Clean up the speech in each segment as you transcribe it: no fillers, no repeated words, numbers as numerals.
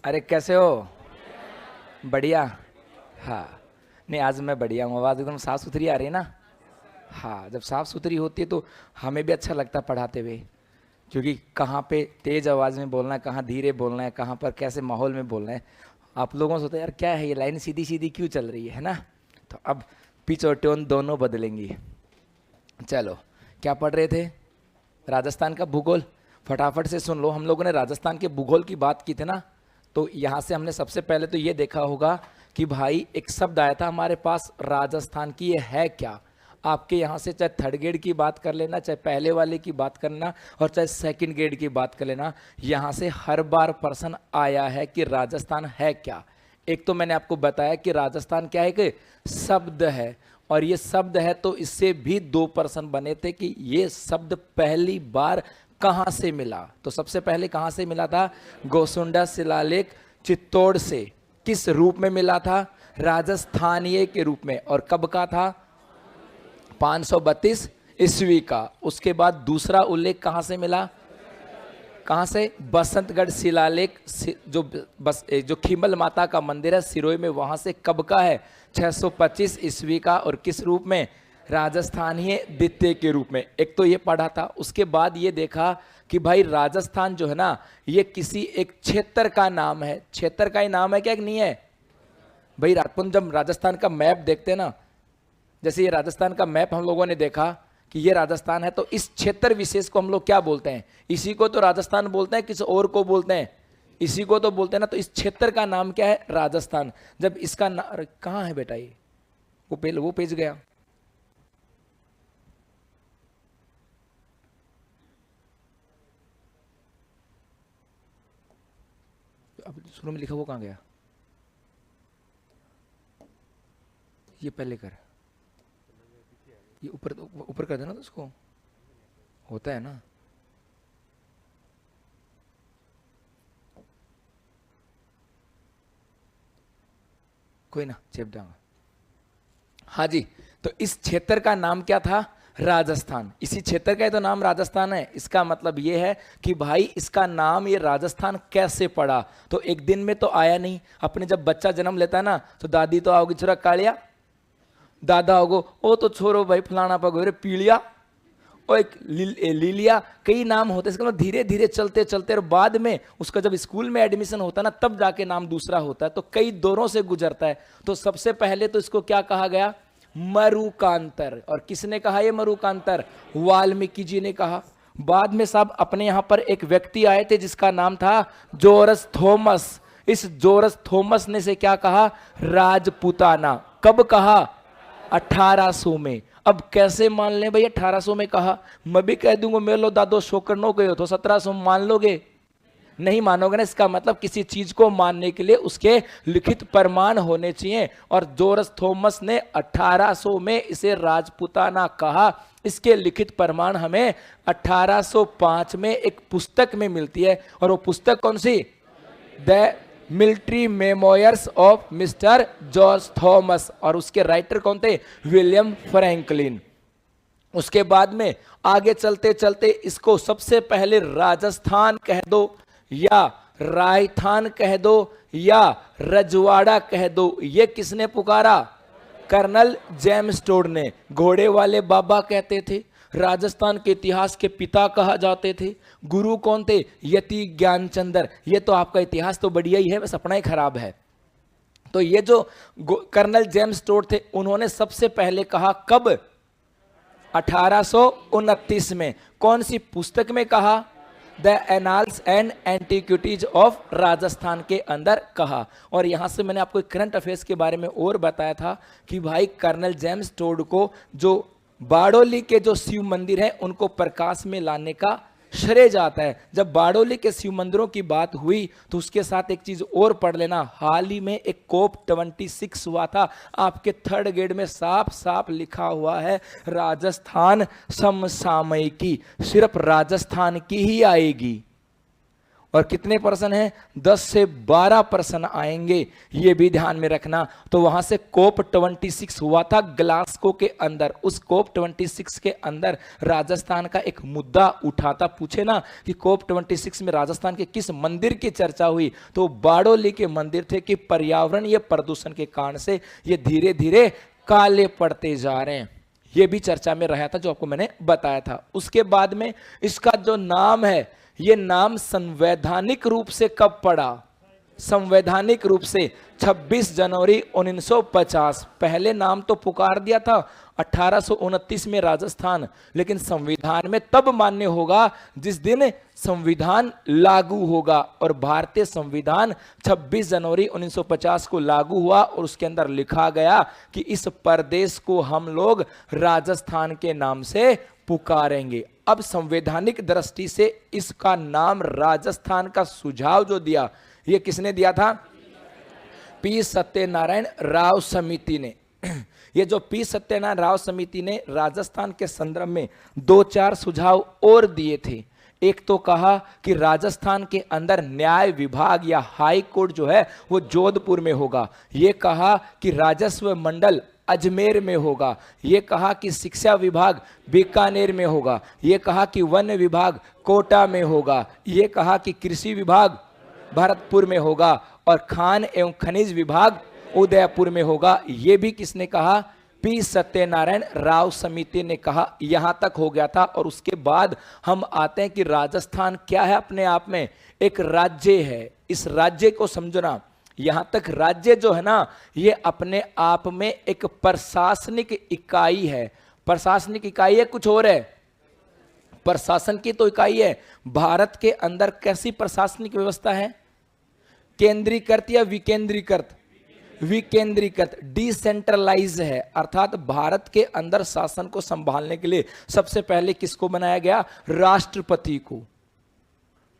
अरे कैसे हो? बढ़िया। हाँ, नहीं आज मैं बढ़िया हूँ। आवाज़ एकदम साफ़ सुथरी आ रही है ना? हाँ, जब साफ़ सुथरी होती है तो हमें भी अच्छा लगता है पढ़ाते हुए, क्योंकि कहाँ पे तेज़ आवाज़ में बोलना है, कहाँ धीरे बोलना है, कहाँ पर कैसे माहौल में बोलना है। आप लोगों से होता है यार क्या है ये लाइन सीधी सीधी क्यों चल रही है ना? तो अब पिच और टोन दोनों बदलेंगी। चलो, क्या पढ़ रहे थे? राजस्थान का भूगोल। फटाफट से सुन लो, हम लोगों ने राजस्थान के भूगोल की बात की थी ना, तो यहाँ से हमने सबसे पहले तो ये देखा होगा कि भाई एक शब्द आया था हमारे पास राजस्थान की, ये है क्या? आपके यहाँ से चाहे थर्ड ग्रेड की बात कर लेना, चाहे पहले वाले की बात करना, और चाहे सेकंड ग्रेड की बात कर लेना, यहाँ से हर बार प्रश्न आया है कि राजस्थान है क्या। एक तो मैंने आपको बताया कि राजस्थान क्या है कि शब्द है, और ये शब्द है तो इससे भी दो प्रश्न बने थे कि ये शब्द पहली बार कहाँ से मिला। तो सबसे पहले कहाँ से मिला था? गोसुंडा शिलालेख चित्तौड़ से। किस रूप में मिला था? राजस्थानीय के रूप में। और कब का था? 532 ईस्वी का। उसके बाद दूसरा उल्लेख कहाँ से मिला? कहाँ से? बसंतगढ़ शिलालेख, जो खीमल माता का मंदिर है सिरोही में, वहाँ से। कब का है? 625 ईस्वी का। और किस रूप में? राजस्थानीय द्वितीय के रूप में। एक तो ये पढ़ा था। उसके बाद ये देखा कि भाई राजस्थान जो है ना, ये किसी एक क्षेत्र का नाम है। क्षेत्र का ही नाम है क्या कि नहीं है? भाई अपन जब राजस्थान का मैप देखते हैं ना, जैसे ये राजस्थान का मैप हम लोगों ने देखा कि ये राजस्थान है, तो इस क्षेत्र विशेष को हम लोग क्या बोलते हैं? इसी को तो राजस्थान बोलते हैं, किसी और को बोलते हैं? इसी को तो बोलते हैं ना। तो इस क्षेत्र का नाम क्या है? राजस्थान। जब इसका नाम कहाँ है बेटा? ये वो पेज गया। अब शुरू में लिखा वो कहाँ गया? ये पहले कर, ये ऊपर ऊपर कर देना तो उसको होता है ना। कोई ना, चेप जाऊंगा। हाँ जी, तो इस क्षेत्र का नाम क्या था? राजस्थान। इसी क्षेत्र का ही तो नाम राजस्थान है। इसका मतलब ये है कि भाई इसका नाम ये राजस्थान कैसे पड़ा? तो एक दिन में तो आया नहीं। अपने जब बच्चा जन्म लेता है ना, तो दादी तो आओगी छोरा कालिया, दादा होगो ओ तो छोरो भाई फलाना पगो रे पीलिया, और एक लीलिया, कई नाम होते हैं। इसका मतलब धीरे धीरे चलते चलते, और बाद में उसका जब स्कूल में एडमिशन होता है ना, तब जाके नाम दूसरा होता है। तो कई दौरों से गुजरता है। तो सबसे पहले तो इसको क्या कहा गया? मरुकांतर। और किसने कहा ये मरुकांतर? वाल्मीकि जी ने कहा। बाद में साहब अपने यहां पर एक व्यक्ति आए थे जिसका नाम था जोरस थॉमस। इस जोरस थॉमस ने से क्या कहा? राजपूताना। कब कहा? 1800 में। अब कैसे मान लें भाई 1800 में कहा? मैं भी कह दूंगा मेरे लो दादो शोकर नो गए हो तो 1700 मान लोगे? नहीं मानोगे ना। इसका मतलब किसी चीज को मानने के लिए उसके लिखित प्रमाण होने चाहिए। और जोरस थॉमस ने 1800 में इसे राजपूताना कहा। इसके लिखित प्रमाण हमें 1805 में एक पुस्तक में मिलती है। और वो पुस्तक कौन सी? The military memoirs of mister George Thomas. और उसके राइटर कौन थे? William Franklin. उसके बाद में आगे चलते चलते इसको सबसे पहले राजस्थान कह दो, या राजस्थान कह दो, या रजवाड़ा कह दो। ये किसने पुकारा? कर्नल जेम्स टोड ने। घोड़े वाले बाबा कहते थे। राजस्थान के इतिहास के पिता कहा जाते थे। गुरु कौन थे? यति ज्ञानचंद्र। ये तो आपका इतिहास तो बढ़िया ही है, बस अपना ही खराब है। तो ये जो कर्नल जेम्स टोड थे, उन्होंने सबसे पहले कहा। कब? 1829 में। कौन सी पुस्तक में कहा? The annals and antiquities of Rajasthan के अंदर कहा। और यहां से मैंने आपको करंट अफेयर्स के बारे में और बताया था कि भाई कर्नल जेम्स टोड को जो बारडोली के जो शिव मंदिर है उनको प्रकाश में लाने का श्रेय जाता है। जब बारडोली के शिव मंदिरों की बात हुई तो उसके साथ एक चीज और पढ़ लेना। हाल ही में एक कोप 26 हुआ था। आपके थर्ड ग्रेड में साफ साफ लिखा हुआ है राजस्थान समसामयिकी। सिर्फ राजस्थान की ही आएगी। और कितने पर्सन हैं? 10 से 12 पर्सन आएंगे, ये भी ध्यान में रखना। तो वहां से कोप 26 हुआ था ग्लासगो के अंदर। उस कोप 26 के अंदर राजस्थान का एक मुद्दा उठा था। पूछे ना कि कोप 26 में राजस्थान के किस मंदिर की चर्चा हुई, तो बारडोली के मंदिर थे कि पर्यावरण ये प्रदूषण के कारण से ये धीरे धीरे काले पड़ते जा रहे हैं। ये भी चर्चा में रहा था जो आपको मैंने बताया था। उसके बाद में इसका जो नाम है, ये नाम संवैधानिक रूप से कब पड़ा? संवैधानिक रूप से 26 जनवरी 1950। पहले नाम तो पुकार दिया था 1829 में राजस्थान, लेकिन संविधान में तब मान्य होगा जिस दिन संविधान लागू होगा। और भारतीय संविधान 26 जनवरी 1950 को लागू हुआ और उसके अंदर लिखा गया कि इस प्रदेश को हम लोग राजस्थान के नाम से पुकारेंगे। अब संवैधानिक दृष्टि से इसका नाम राजस्थान का सुझाव जो दिया, ये किसने दिया था? पी सत्यनारायण राव समिति ने। ये जो पी सत्यनारायण राव समिति ने राजस्थान के संदर्भ में 2-4 सुझाव और दिए थे। एक तो कहा कि राजस्थान के अंदर न्याय विभाग या हाई कोर्ट जो है वो जोधपुर में होगा। ये कहा कि राजस्व मंडल अजमेर में होगा। ये कहा कि शिक्षा विभाग बीकानेर में होगा। ये कहा कि वन विभाग कोटा में होगा। ये कहा कि कृषि विभाग भरतपुर में होगा और खान एवं खनिज विभाग उदयपुर में होगा। ये भी किसने कहा? पी सत्यनारायण राव समिति ने कहा। यहां तक हो गया था। और उसके बाद हम आते हैं कि राजस्थान क्या है? अपने आप में एक राज्य है। इस राज्य को समझना, यहां तक राज्य जो है ना, ये अपने आप में एक प्रशासनिक इकाई है। प्रशासनिक इकाई है, कुछ और है? प्रशासन की तो इकाई है। भारत के अंदर कैसी प्रशासनिक व्यवस्था है? केंद्रीकृत या विकेंद्रीकृत? विकेंद्रीकृत, डिसेंट्रलाइज है। अर्थात भारत के अंदर शासन को संभालने के लिए सबसे पहले किसको बनाया गया? राष्ट्रपति को।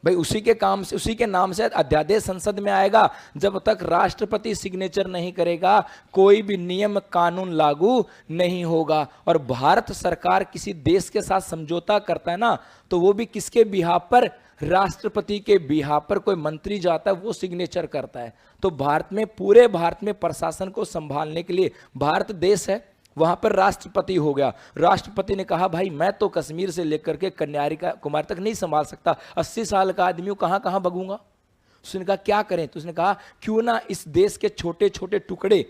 भाई उसी के काम से, उसी के नाम से अध्यादेश संसद में आएगा। जब तक राष्ट्रपति सिग्नेचर नहीं करेगा कोई भी नियम कानून लागू नहीं होगा। और भारत सरकार किसी देश के साथ समझौता करता है ना, तो वो भी किसके बिहाफ पर? राष्ट्रपति के बिहाफ पर। कोई मंत्री जाता है वो सिग्नेचर करता है। तो भारत में, पूरे भारत में प्रशासन को संभालने के लिए, भारत देश है, वहां पर राष्ट्रपति हो गया। राष्ट्रपति ने कहा भाई मैं तो कश्मीर से लेकर के कन्याकुमारी तक नहीं संभाल सकता, 80 साल का आदमी हूं, कहां कहां भगूंगा। उसने कहा क्या करें? तो उसने कहा क्यों ना इस देश के छोटे छोटे टुकड़े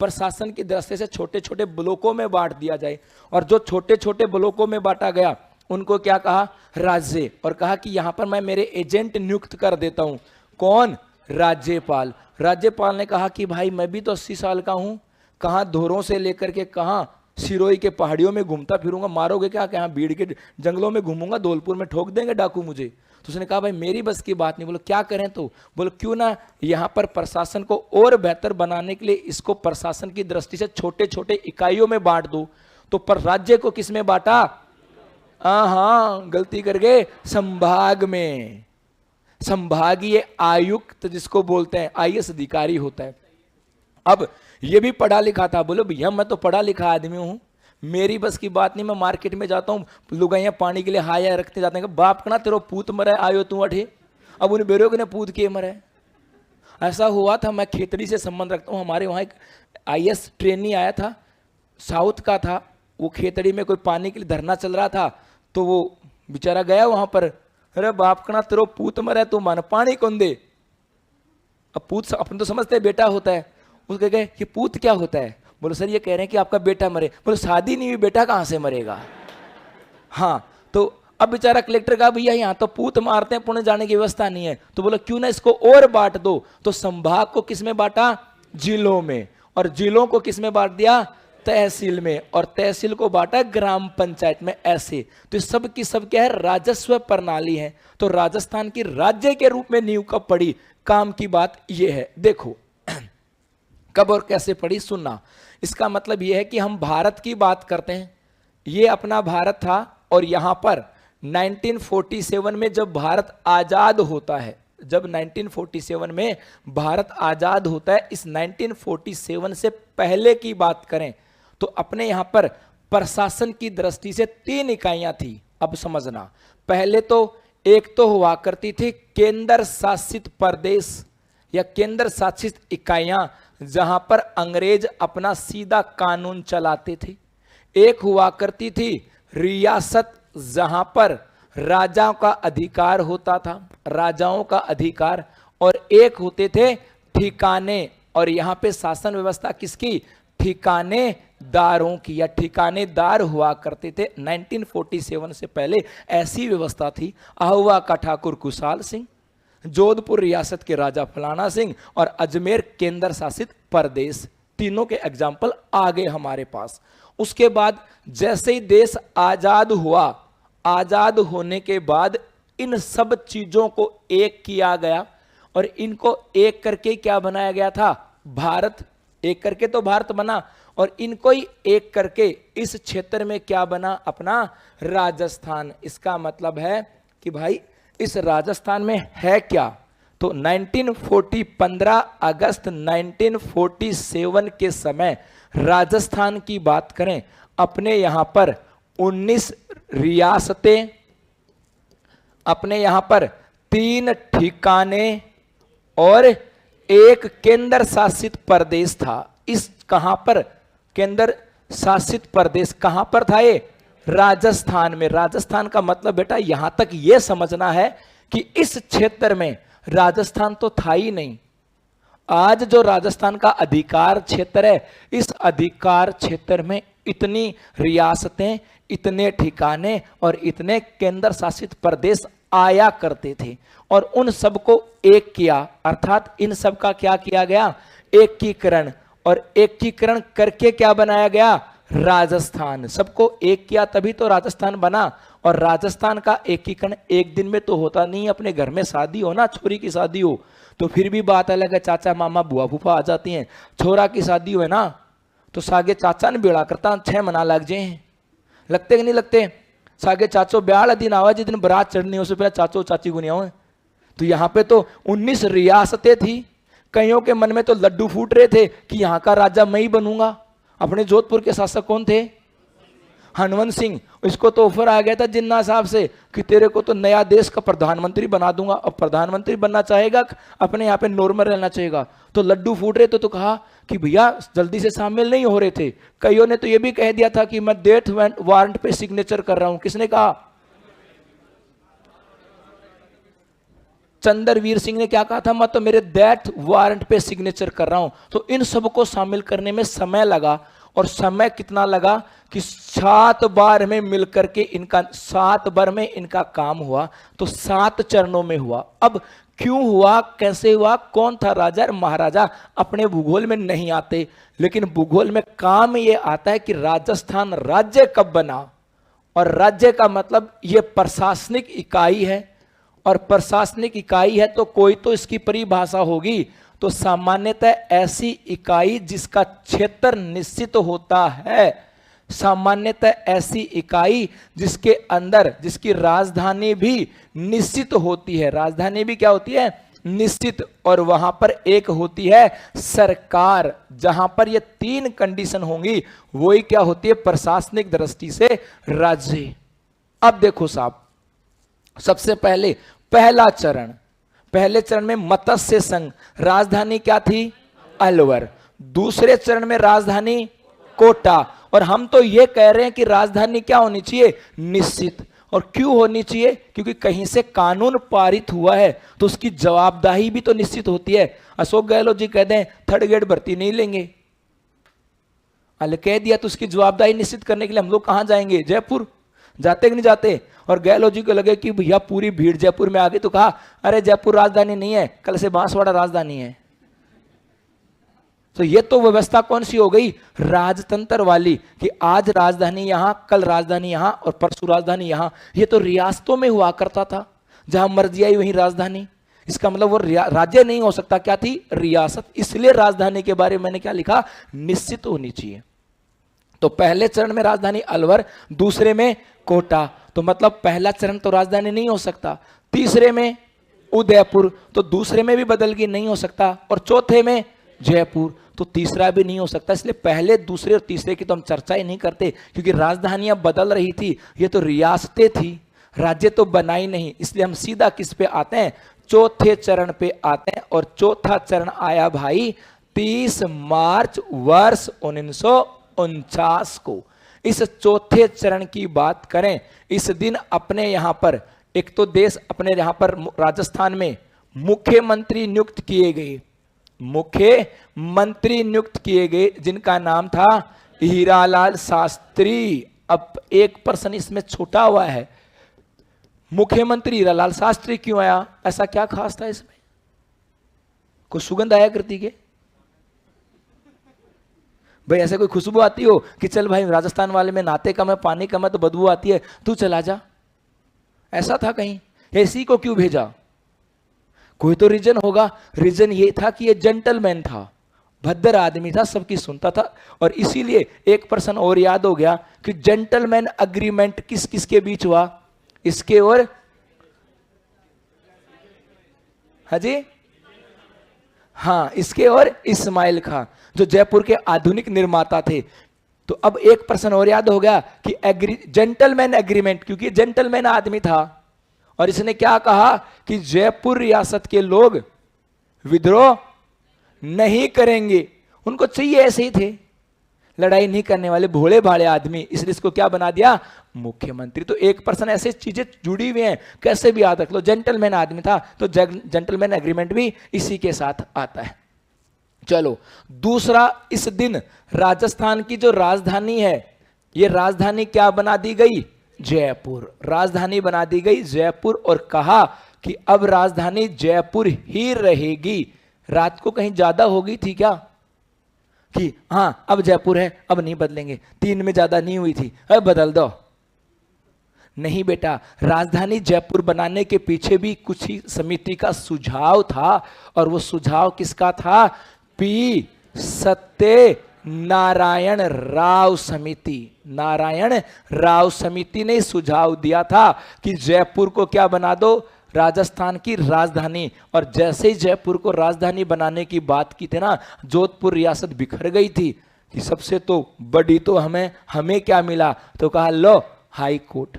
प्रशासन की दृष्टि से छोटे छोटे ब्लॉकों में बांट दिया जाए। और जो छोटे छोटे ब्लॉकों में बांटा गया उनको क्या कहा? राज्य। और कहा कि यहां पर मैं मेरे एजेंट नियुक्त कर देता हूं। कौन? राज्यपाल। राज्यपाल ने कहा कि भाई मैं भी तो 80 साल का हूं, कहां धोरों से लेकर के कहां सिरोही के पहाड़ियों में घूमता फिरूंगा, मारोगे क्या? कहां भीड़ के जंगलों में घूमूंगा, धौलपुर में ठोक देंगे डाकू मुझे। तो उसने कहा भाई मेरी बस की बात नहीं। बोलो क्या करें? तो बोलो क्यों ना यहां पर प्रशासन को और बेहतर बनाने के लिए इसको प्रशासन की दृष्टि से छोटे छोटे इकाइयों में बांट दो। तो पर राज्य को किस में बांटा? हाँ गलती कर गए, संभाग में। संभागीय आयुक्त जिसको बोलते हैं, आईएएस अधिकारी होता है। अब ये भी पढ़ा लिखा था। बोलो भैया मैं तो पढ़ा लिखा आदमी हूं, मेरी बस की बात नहीं। मैं मार्केट में जाता हूं, लोग यहाँ पानी के लिए हाया रखते जाते हैं, बाप कना तेरो पूत मरे आयो तू अठे। अब उन्हें बेरोग ने पूत किए मरे। ऐसा हुआ था, मैं खेतड़ी से संबंध रखता हूँ। हमारे वहाँ एक आईएएस ट्रेनी आया था, साउथ का था। वो खेतड़ी में कोई पानी के लिए धरना चल रहा था, तो वो बेचारा गया वहां पर। अरे बाप कना तेरो पूत मरे तू मन पानी कौन दे। अब पूत अपन तो समझते हैं बेटा होता है। उसके कहे कि पूत क्या होता है? बोलो सर ये कह रहे हैं कि आपका बेटा मरे। बोलो शादी नहीं हुई, बेटा कहां से मरेगा? हाँ, तो अब बेचारा कलेक्टर का भैया यहाँ तो पूत मारते हैं, पुणे जाने की व्यवस्था नहीं है। तो बोलो क्यों ना इसको और बांट दो। तो संभाग को किसमें बांटा? जिलों में। और जिलों को किसमें बांट दिया? तहसील में। और तहसील को बांटा ग्राम पंचायत में। ऐसे तो सब की सब क्या है? राजस्व प्रणाली है। तो राजस्थान की राज्य के रूप में नींव कब पड़ी? काम की बात यह है। देखो कब और कैसे पड़ी, सुनना। इसका मतलब यह है कि हम भारत की बात करते हैं, ये अपना भारत था। और यहां पर 1947 में जब भारत आजाद होता है, जब 1947 में भारत आजाद होता है, इस 1947 से पहले की बात करें तो अपने यहां पर प्रशासन की दृष्टि से 3 इकाइयां थी। अब समझना, पहले तो एक तो हुआ करती थी केंद्र शासित प्रदेश या केंद्र शासित इकाइयां, जहां पर अंग्रेज अपना सीधा कानून चलाते थे। एक हुआ करती थी रियासत, जहां पर राजाओं का अधिकार होता था, राजाओं का अधिकार। और एक होते थे ठिकाने, और यहां पे शासन व्यवस्था किसकी? ठिकानेदारों की, या ठिकानेदार हुआ करते थे। 1947 से पहले ऐसी व्यवस्था थी। आहुआ का ठाकुर कुशाल सिंह, जोधपुर रियासत के राजा फलाना सिंह, और अजमेर केंद्र शासित प्रदेश, तीनों के एग्जाम्पल आ गए हमारे पास। उसके बाद जैसे ही देश आजाद हुआ, आजाद होने के बाद इन सब चीजों को एक किया गया, और इनको एक करके क्या बनाया गया था? भारत। एक करके तो भारत बना, और इनको ही एक करके इस क्षेत्र में क्या बना? अपना राजस्थान। इसका मतलब है कि भाई इस राजस्थान में है क्या? तो 15 अगस्त 1947 के समय राजस्थान की बात करें, अपने यहां पर 19 रियासतें, अपने यहां पर 3 ठिकाने और एक केंद्र शासित प्रदेश था। इस कहां पर? केंद्र शासित प्रदेश कहां पर था? ये राजस्थान में। राजस्थान का मतलब बेटा यहां तक यह समझना है कि इस क्षेत्र में राजस्थान तो था ही नहीं। आज जो राजस्थान का अधिकार क्षेत्र है, इस अधिकार क्षेत्र में इतनी रियासतें, इतने ठिकाने और इतने केंद्र शासित प्रदेश आया करते थे, और उन सबको एक किया। अर्थात इन सब का क्या किया गया? एकीकरण। और एकीकरण करके क्या बनाया गया? राजस्थान। सबको एक किया तभी तो राजस्थान बना। और राजस्थान का एकीकरण एक दिन में तो होता नहीं। अपने घर में शादी हो ना, छोरी की शादी हो, तो फिर भी बात अलग है, चाचा मामा बुआ फूफा आ जाती हैं। छोरा की शादी हो है ना, तो सागे चाचा ने बेड़ा करता 6 महीना लग जाए। लगते कि नहीं लगते? सागे चाचो ब्याह दिन आवा, जिस दिन बारात चढ़नी हो, उससे पहले चाचो चाची को नहीं आवे। तो यहाँ पे तो 19 रियासतें थी। कईयों के मन में तो लड्डू फूट रहे थे कि यहाँ का राजा मैं ही बनूंगा। अपने जोधपुर के शासक कौन थे? हनुमंत सिंह। इसको तो ऑफर आ गया था जिन्ना साहब से कि तेरे को तो नया देश का प्रधानमंत्री बना दूंगा। अब प्रधानमंत्री बनना चाहेगा, अपने यहाँ पे नॉर्मल रहना चाहेगा। तो लड्डू फूट रहे तो कहा कि भैया जल्दी से शामिल नहीं हो रहे थे। कईयों ने तो ये भी कह दिया था कि मैं डेथ वारंट पे सिग्नेचर कर रहा हूं। किसने कहा? चंद्रवीर सिंह ने क्या कहा था? मैं तो मेरे डेथ वारंट पे सिग्नेचर कर रहा हूं। तो इन सबको शामिल करने में समय लगा, और समय कितना लगा कि 7 बार में मिलकर के इनका 7 बार में इनका काम हुआ। तो 7 चरणों में हुआ। अब क्यों हुआ, कैसे हुआ, कौन था राजा और महाराजा, अपने भूगोल में नहीं आते, लेकिन भूगोल में काम ये आता है कि राजस्थान राज्य कब बना। और राज्य का मतलब ये प्रशासनिक इकाई है, और प्रशासनिक इकाई है तो कोई तो इसकी परिभाषा होगी। तो सामान्यतः ऐसी इकाई जिसका क्षेत्र निश्चित होता है, सामान्यतः ऐसी इकाई जिसके अंदर जिसकी राजधानी भी निश्चित होती है। राजधानी भी क्या होती है? निश्चित। और वहां पर एक होती है सरकार। जहां पर ये 3 कंडीशन होंगी, वही क्या होती है? प्रशासनिक दृष्टि से राज्य। अब देखो साहब, सबसे पहले पहला चरण, पहले चरण में मत्स्य संघ, राजधानी क्या थी? अलवर। दूसरे चरण में राजधानी कोटा। और हम तो ये कह रहे हैं कि राजधानी क्या होनी चाहिए? निश्चित। और क्यों होनी चाहिए? क्योंकि कहीं से कानून पारित हुआ है तो उसकी जवाबदेही भी तो निश्चित होती है। अशोक गहलोत जी कह दें 3rd ग्रेड भर्ती नहीं लेंगे, अल कह दिया तो उसकी जवाबदेही निश्चित करने के लिए हम लोग कहां जाएंगे? जयपुर। जाते कि नहीं जाते? और गहलोत जी को लगे कि भैया पूरी भीड़ जयपुर में आ गई, तो कहा अरे जयपुर राजधानी नहीं है, कल से बांसवाड़ा राजधानी है। तो ये तो व्यवस्था कौन सी हो गई? राजतंत्र वाली, कि आज राजधानी यहां, कल राजधानी यहां और परसों राजधानी यहां। ये तो रियासतों में हुआ करता था, जहां मर्जी आई वहीं राजधानी। इसका मतलब वो राज्य नहीं हो सकता, क्या थी? रियासत। इसलिए राजधानी के बारे में मैंने क्या लिखा? निश्चित होनी चाहिए। तो पहले चरण में राजधानी अलवर, दूसरे में कोटा। तो मतलब पहला चरण तो राजधानी नहीं हो सकता। तीसरे में उदयपुर, तो दूसरे में भी बदल गई, नहीं हो सकता। और चौथे में जयपुर, तो तीसरा भी नहीं हो सकता। इसलिए पहले, दूसरे और तीसरे की तो हम चर्चा ही नहीं करते, क्योंकि राजधानियां बदल रही थी। ये तो रियासतें थी, राज्य तो बना ही नहीं, इसलिए हम सीधा किस पे आते हैं, चौथे चरण पे आते हैं। और चौथा चरण आया भाई 30 मार्च वर्ष 1949 को। इस चौथे चरण की बात करें, इस दिन अपने यहां पर एक तो देश, अपने यहां पर राजस्थान में मुख्यमंत्री नियुक्त किए गए, मुख्यमंत्री नियुक्त किए गए, जिनका नाम था हीरालाल शास्त्री। अब एक पर्सन इसमें छूटा हुआ है, मुख्यमंत्री हीरालाल शास्त्री क्यों आया, ऐसा क्या खास था इसमें, कोई सुगंध आया करती के भाई, ऐसे कोई खुशबू आती हो कि चल भाई राजस्थान वाले में नाते कम है, पानी कम है, तो बदबू आती है, तू चला जा, ऐसा था कहीं, ऐसी को क्यों भेजा, कोई तो रीजन होगा। रीजन ये था कि ये जेंटलमैन था, भद्र आदमी था, सबकी सुनता था। और इसीलिए एक पर्सन और याद हो गया कि जेंटलमैन अग्रीमेंट किस किस के बीच हुआ, इसके और, हाँ जी, हाँ, इसके और इस्माइल खां, जो जयपुर के आधुनिक निर्माता थे। तो अब एक पर्सन और याद हो गया कि जेंटलमैन एग्रीमेंट, क्योंकि जेंटलमैन आदमी था और इसने क्या कहा कि जयपुर रियासत के लोग विद्रोह नहीं करेंगे, उनको चाहिए ऐसे ही थे, लड़ाई नहीं करने वाले भोले भाले आदमी, इसलिए इसको क्या बना दिया, मुख्यमंत्री। तो एक पर्सन, ऐसे चीजें जुड़ी हुई हैं, कैसे भी याद रख लो, जेंटलमैन आदमी था, तो जेंटलमैन एग्रीमेंट भी इसी के साथ आता है। चलो दूसरा, इस दिन राजस्थान की जो राजधानी है, ये राजधानी क्या बना दी गई, जयपुर, राजधानी बना दी गई जयपुर। और कहा कि अब राजधानी जयपुर ही रहेगी। रात को कहीं ज्यादा हो गई थी क्या कि हां अब जयपुर है, अब नहीं बदलेंगे, 3 में ज्यादा नहीं हुई थी, अब बदल दो, नहीं बेटा, राजधानी जयपुर बनाने के पीछे भी कुछ ही समिति का सुझाव था। और वो सुझाव किसका था, पी सत्यनारायण राव समिति, नारायण राव समिति ने सुझाव दिया था कि जयपुर को क्या बना दो, राजस्थान की राजधानी। और जैसे ही जयपुर को राजधानी बनाने की बात की थी ना, जोधपुर रियासत बिखर गई थी कि सबसे तो बड़ी तो हमें क्या मिला, तो कहा लो हाई कोर्ट।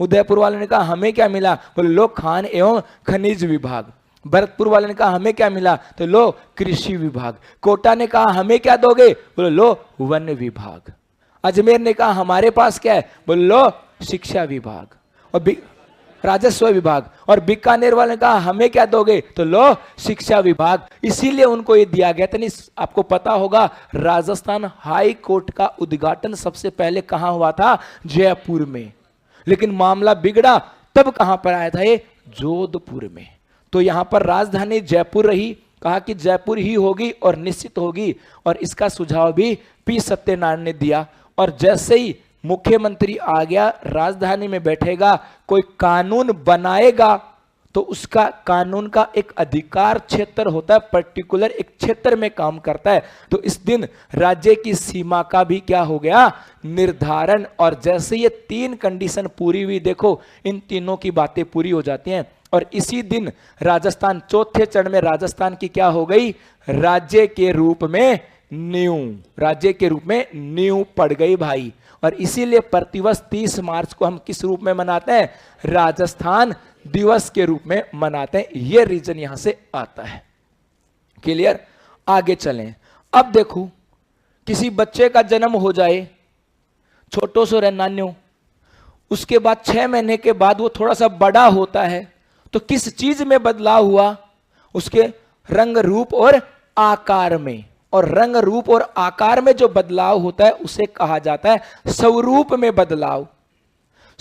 उदयपुर वाले ने कहा हमें क्या मिला, बोले लो खान एवं खनिज विभाग। भरतपुर वाले ने कहा हमें क्या मिला, तो लो कृषि विभाग। कोटा ने कहा हमें क्या दोगे, बोले लो वन विभाग। अजमेर ने कहा हमारे पास क्या है, बोले लो शिक्षा विभाग और राजस्व विभाग। और बीकानेर वाले ने कहा हमें क्या दोगे, तो लो शिक्षा विभाग। इसीलिए उनको ये दिया गया था। नहीं, आपको पता होगा राजस्थान हाई कोर्ट का उद्घाटन सबसे पहले कहां हुआ था, जयपुर में। लेकिन मामला बिगड़ा तब कहां पर आया था, ये जोधपुर में। तो यहां पर राजधानी जयपुर रही, कहा कि जयपुर ही होगी और निश्चित होगी। और इसका सुझाव भी पी सत्यनारायण ने दिया। और जैसे ही मुख्यमंत्री आ गया, राजधानी में बैठेगा, कोई कानून बनाएगा, तो उसका कानून का एक अधिकार क्षेत्र होता है, पर्टिकुलर एक क्षेत्र में काम करता है। तो इस दिन राज्य की सीमा का भी क्या हो गया, निर्धारण। और जैसे ये 3 कंडीशन पूरी हुई, देखो इन तीनों की बातें पूरी हो जाती हैं। और इसी दिन राजस्थान, चौथे चरण में राजस्थान की क्या हो गई, राज्य के रूप में नींव, राज्य के रूप में नींव पड़ गई भाई। और इसीलिए प्रतिवर्ष 30 मार्च को हम किस रूप में मनाते हैं, राजस्थान दिवस के रूप में मनाते हैं। यह रीजन यहां से आता है। क्लियर, आगे चलें। अब देखो, किसी बच्चे का जन्म हो जाए, छोटो सो नान्यो, उसके बाद 6 महीने के बाद वो थोड़ा सा बड़ा होता है, तो किस चीज में बदलाव हुआ, उसके रंग रूप और आकार में। और रंग रूप और आकार में जो बदलाव होता है उसे कहा जाता है स्वरूप में बदलाव।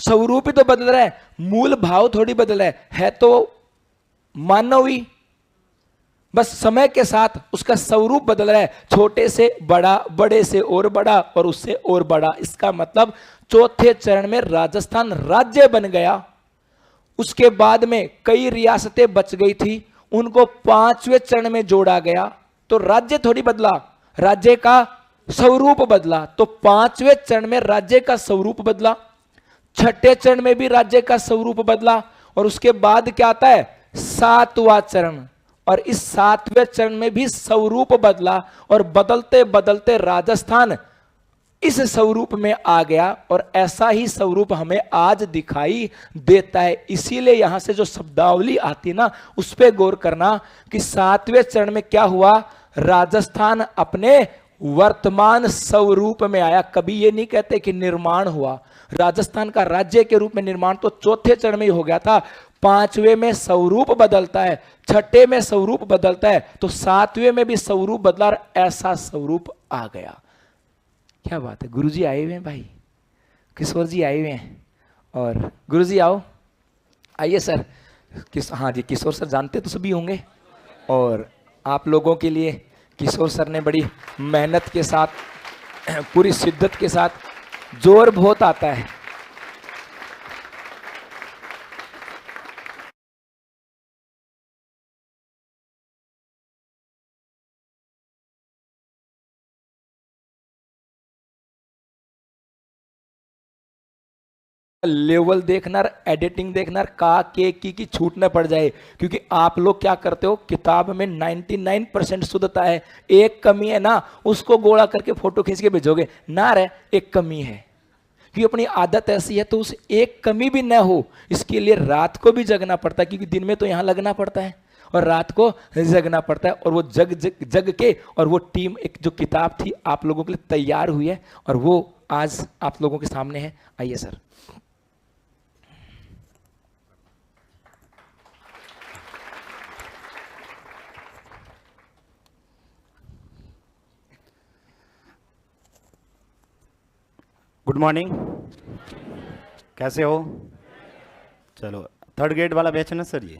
स्वरूप ही तो बदल रहा है, मूल भाव थोड़ी बदल रहा है तो मानवी, बस समय के साथ उसका स्वरूप बदल रहा है, छोटे से बड़ा, बड़े से और बड़ा और उससे और बड़ा। इसका मतलब चौथे चरण में राजस्थान राज्य बन गया। उसके बाद में कई रियासतें बच गई थी, उनको 5वें चरण में जोड़ा गया। तो राज्य थोड़ी बदला, राज्य का स्वरूप बदला। तो 5वें चरण में राज्य का स्वरूप बदला, 6ठे चरण में भी राज्य का स्वरूप बदला। और उसके बाद क्या आता है, 7वां चरण। और इस 7वें चरण में भी स्वरूप बदला। और बदलते बदलते राजस्थान इस स्वरूप में आ गया और ऐसा ही स्वरूप हमें आज दिखाई देता है। इसीलिए यहां से जो शब्दावली आती है ना, उस पर गौर करना कि 7वें चरण में क्या हुआ, राजस्थान अपने वर्तमान स्वरूप में आया। कभी ये नहीं कहते कि निर्माण हुआ, राजस्थान का राज्य के रूप में निर्माण तो चौथे चरण में ही हो गया था। 5वें में स्वरूप बदलता है, 6ठे में स्वरूप बदलता है, तो 7वें में भी स्वरूप बदला, ऐसा स्वरूप आ गया। क्या बात है, गुरुजी आए हुए हैं भाई, किशोर जी आए हुए हैं। और गुरुजी आओ, आइए सर। हाँ जी, किशोर सर जानते तो सभी होंगे, और आप लोगों के लिए किशोर सर ने बड़ी मेहनत के साथ, पूरी शिद्दत के साथ, जोर बहुत आता है। लेवल देखना, एडिटिंग देखना, का के की छूट न पड़ जाए, क्योंकि आप लोग क्या करते हो, किताब में 99% शुद्धता है, एक कमी है ना, उसको गोला करके फोटो खींच के भेजोगे ना, रे एक कमी है, क्योंकि अपनी आदत ऐसी है, तो उस एक कमी भी न हो, इसके लिए रात को भी जगना पड़ता है, क्योंकि दिन में तो यहां लगना पड़ता है और रात को जगना पड़ता है। और वो जग के, और वो टीम, एक जो किताब थी आप लोगों के लिए तैयार हुई है, और वो आज आप लोगों के सामने है। आइए सर। गुड मॉर्निंग, कैसे हो? चलो, थर्ड ग्रेड वाला बैच है ना सर ये?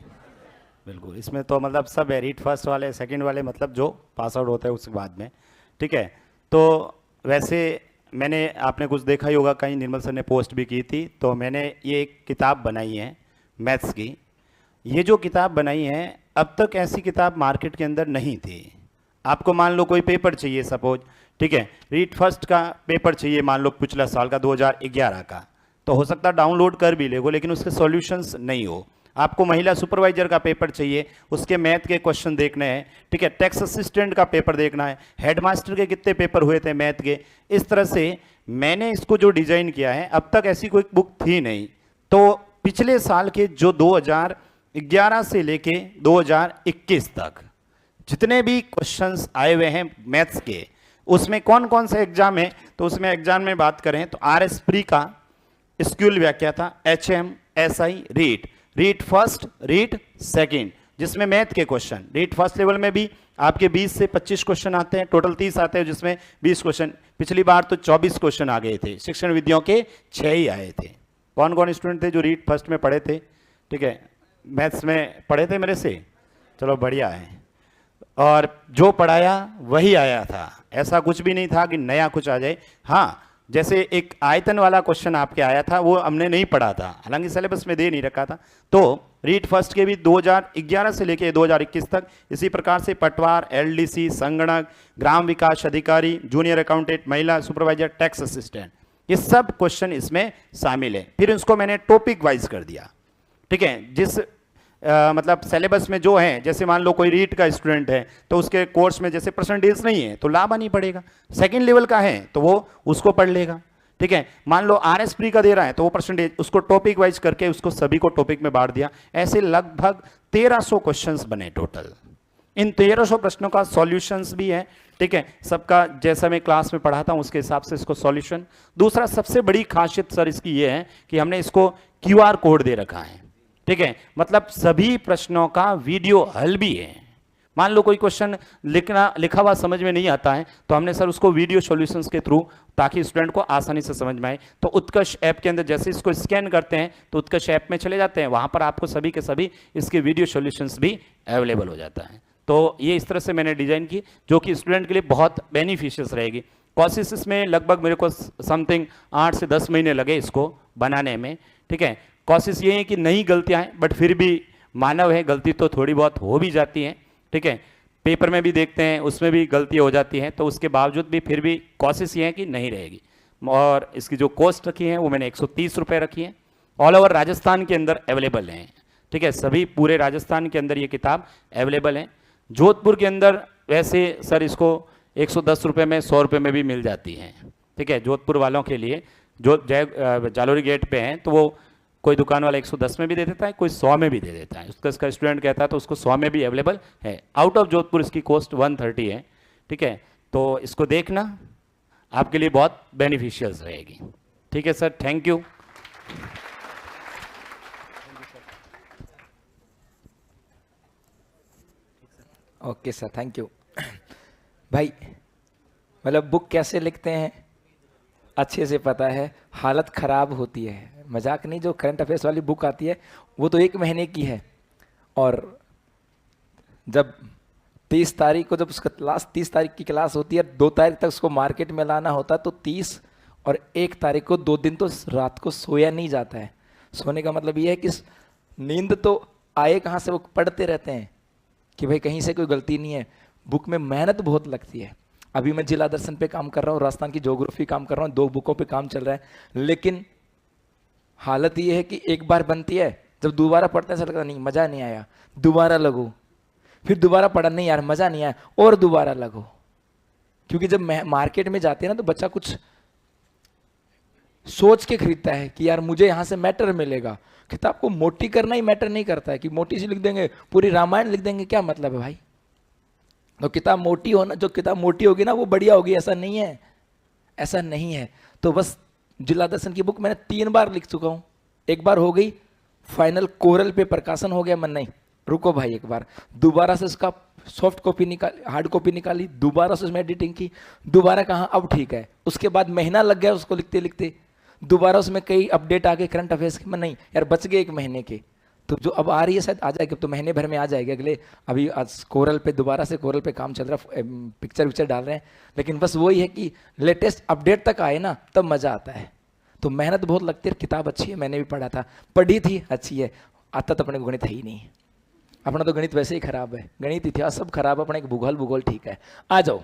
बिल्कुल, इसमें तो मतलब सब है, रीड फर्स्ट वाले, सेकंड वाले, मतलब जो पास आउट होता है उसके बाद में, ठीक है। तो वैसे मैंने, आपने कुछ देखा ही होगा, कहीं निर्मल सर ने पोस्ट भी की थी, तो मैंने ये एक किताब बनाई है मैथ्स की। ये जो किताब बनाई है, अब तक ऐसी किताब मार्केट के अंदर नहीं थी। आपको मान लो कोई पेपर चाहिए सपोज, ठीक है, रीड फर्स्ट का पेपर चाहिए, मान लो पिछला साल का 2011 का, तो हो सकता है डाउनलोड कर भी लेगो, लेकिन उसके सॉल्यूशंस नहीं हो। आपको महिला सुपरवाइजर का पेपर चाहिए, उसके मैथ के क्वेश्चन देखने हैं, ठीक है, टैक्स असिस्टेंट का पेपर देखना है, हेडमास्टर के कितने पेपर हुए थे मैथ के। इस तरह से मैंने इसको जो डिजाइन किया है, अब तक ऐसी कोई बुक थी नहीं। तो पिछले साल के जो 2011 से लेके 2021 तक जितने भी क्वेश्चंस आए हुए हैं मैथ्स के, उसमें कौन कौन से एग्जाम है, तो उसमें एग्जाम में बात करें तो RS प्री का स्क्यूल व्याख्या था, HM SI read first, read second, जिसमें मैथ के क्वेश्चन रीड फर्स्ट लेवल में भी आपके 20 से 25 क्वेश्चन आते हैं, टोटल 30 आते हैं, जिसमें 20 क्वेश्चन, पिछली बार तो 24 क्वेश्चन आ गए थे, शिक्षण विधियों के 6 ही आए थे। कौन कौन स्टूडेंट थे जो रीड फर्स्ट में पढ़े थे, ठीक है, मैथ्स में पढ़े थे मेरे से? चलो बढ़िया है, और जो पढ़ाया वही आया था, ऐसा कुछ भी नहीं था कि नया कुछ आ जाए। हाँ, जैसे एक आयतन वाला क्वेश्चन आपके आया था, वो हमने नहीं पढ़ा था, हालांकि सिलेबस में दे नहीं रखा था। तो रीड फर्स्ट के भी 2011 से लेके 2021 तक इसी प्रकार से पटवार, LDC, संगणक, ग्राम विकास अधिकारी, जूनियर अकाउंटेंट, महिला सुपरवाइजर, टैक्स असिस्टेंट, ये सब क्वेश्चन इसमें शामिल है। फिर उसको मैंने टॉपिक वाइज कर दिया, ठीक है, जिस मतलब सिलेबस में जो है, जैसे मान लो कोई रीट का स्टूडेंट है तो उसके कोर्स में जैसे परसेंटेज नहीं है तो लाभा नहीं पड़ेगा, सेकंड लेवल का है तो वो उसको पढ़ लेगा, ठीक है। मान लो RS प्री का दे रहा है तो वो परसेंटेज, उसको टॉपिक वाइज करके उसको सभी को टॉपिक में बांट दिया। ऐसे लगभग 1300 क्वेश्चंस बने टोटल। इन 1300 प्रश्नों का सॉल्यूशंस भी है, ठीक है, सबका जैसा मैं क्लास में पढ़ाता हूं उसके हिसाब से इसको सॉल्यूशन। दूसरा सबसे बड़ी खासियत सर इसकी ये है कि हमने इसको QR कोड दे रखा है, ठीक है, मतलब सभी प्रश्नों का वीडियो हल भी है। मान लो कोई क्वेश्चन लिखा हुआ समझ में नहीं आता है तो हमने सर उसको वीडियो सॉल्यूशंस के थ्रू, ताकि स्टूडेंट को आसानी से समझ में आए, तो उत्कर्ष ऐप के अंदर जैसे इसको स्कैन करते हैं तो उत्कर्ष ऐप में चले जाते हैं, वहां पर आपको सभी के सभी इसके वीडियो सॉल्यूशंस भी अवेलेबल हो जाता है। तो ये इस तरह से मैंने डिजाइन की, जो कि स्टूडेंट के लिए बहुत बेनिफिशियस रहेगी। कोर्सेस में लगभग मेरे को समथिंग 8 से 10 महीने लगे इसको बनाने में, ठीक है। कोशिश ये है कि नई गलतियां हैं, बट फिर भी मानव है, गलती तो थोड़ी बहुत हो भी जाती है, ठीक है। पेपर में भी देखते हैं उसमें भी गलती हो जाती है, तो उसके बावजूद भी फिर भी कोशिश ये है कि नहीं रहेगी। और इसकी जो कॉस्ट रखी है वो मैंने 130 रुपये रखी है। ऑल ओवर राजस्थान के अंदर अवेलेबल हैं, ठीक है, सभी पूरे राजस्थान के अंदर ये किताब अवेलेबल है। जोधपुर के अंदर वैसे सर इसको 110 रुपये में, 100 रुपये में भी मिल जाती हैं, ठीक है, जोधपुर वालों के लिए जो जालोरी गेट पे हैं, तो वो कोई दुकान वाला 110 में भी दे देता है, कोई 100 में भी दे देता है। उसका स्टूडेंट कहता है तो उसको 100 में भी अवेलेबल है। आउट ऑफ जोधपुर इसकी कॉस्ट 130 है। ठीक है, तो इसको देखना, आपके लिए बहुत बेनिफिशियल रहेगी। ठीक है sir, thank you. Okay sir, thank you. भाई मतलब बुक कैसे लिखते हैं अच्छे से पता है, हालत ख़राब होती है, मजाक नहीं। जो करंट अफेयर्स वाली बुक आती है वो तो 1 महीने की है, और जब 30 तारीख को जब उसका क्लास 30 तारीख की क्लास होती है, 2 तारीख तक उसको मार्केट में लाना होता है, तो 30 और 1 तारीख को 2 दिन तो रात को सोया नहीं जाता है। सोने का मतलब ये है कि नींद तो आए कहाँ से, वो पढ़ते रहते हैं कि भाई कहीं से कोई गलती नहीं है। बुक में मेहनत बहुत लगती है। अभी मैं जिला दर्शन पे काम कर रहा हूँ, राजस्थान की ज्योग्राफी काम कर रहा हूँ, 2 बुकों पे काम चल रहा है, लेकिन हालत ये है कि एक बार बनती है, जब दोबारा पढ़ते हैं ऐसा लगता नहीं मज़ा नहीं आया, दोबारा लगो, फिर दोबारा पढ़ा नहीं यार मज़ा नहीं आया, और दोबारा लगो। क्योंकि जब मार्केट में जाते हैं ना तो बच्चा कुछ सोच के खरीदता है कि यार मुझे यहाँ से मैटर मिलेगा। किताब को मोटी करना ही मैटर नहीं करता है कि मोटी सी लिख देंगे, पूरी रामायण लिख देंगे, क्या मतलब है भाई। तो किताब मोटी होना, जो किताब मोटी होगी ना वो बढ़िया होगी, ऐसा नहीं है, ऐसा नहीं है। तो बस जिला दर्शन की बुक मैंने 3 बार लिख चुका हूँ। एक बार हो गई फाइनल, कोरल पे प्रकाशन हो गया, मन नहीं, रुको भाई एक बार, दोबारा से उसका सॉफ्ट कॉपी निकाली, हार्ड कॉपी निकाली, दोबारा से उसमें एडिटिंग की, दोबारा कहाँ, अब ठीक है। उसके बाद महीना लग गया उसको लिखते लिखते, दोबारा उसमें कई अपडेट आ गए करंट अफेयर्स के, मैं नहीं यार बच गए 1 महीने के। तो जो अब आ रही है शायद आ जाएगी, तो महीने भर में आ जाएगी अगले। अभी आज कोरल पे, दोबारा से कोरल पे काम चल रहा है, पिक्चर विक्चर डाल रहे हैं, लेकिन बस वही है कि लेटेस्ट अपडेट तक आए ना तब मज़ा आता है। तो मेहनत बहुत लगती है, किताब अच्छी है, मैंने भी पढ़ा था, पढ़ी थी, अच्छी है। आता तो अपने को गणित है ही नहीं, अपना तो गणित वैसे ही खराब है, गणित इतिहास सब खराब है, अपने एक भूगोल ठीक है। आ जाओ,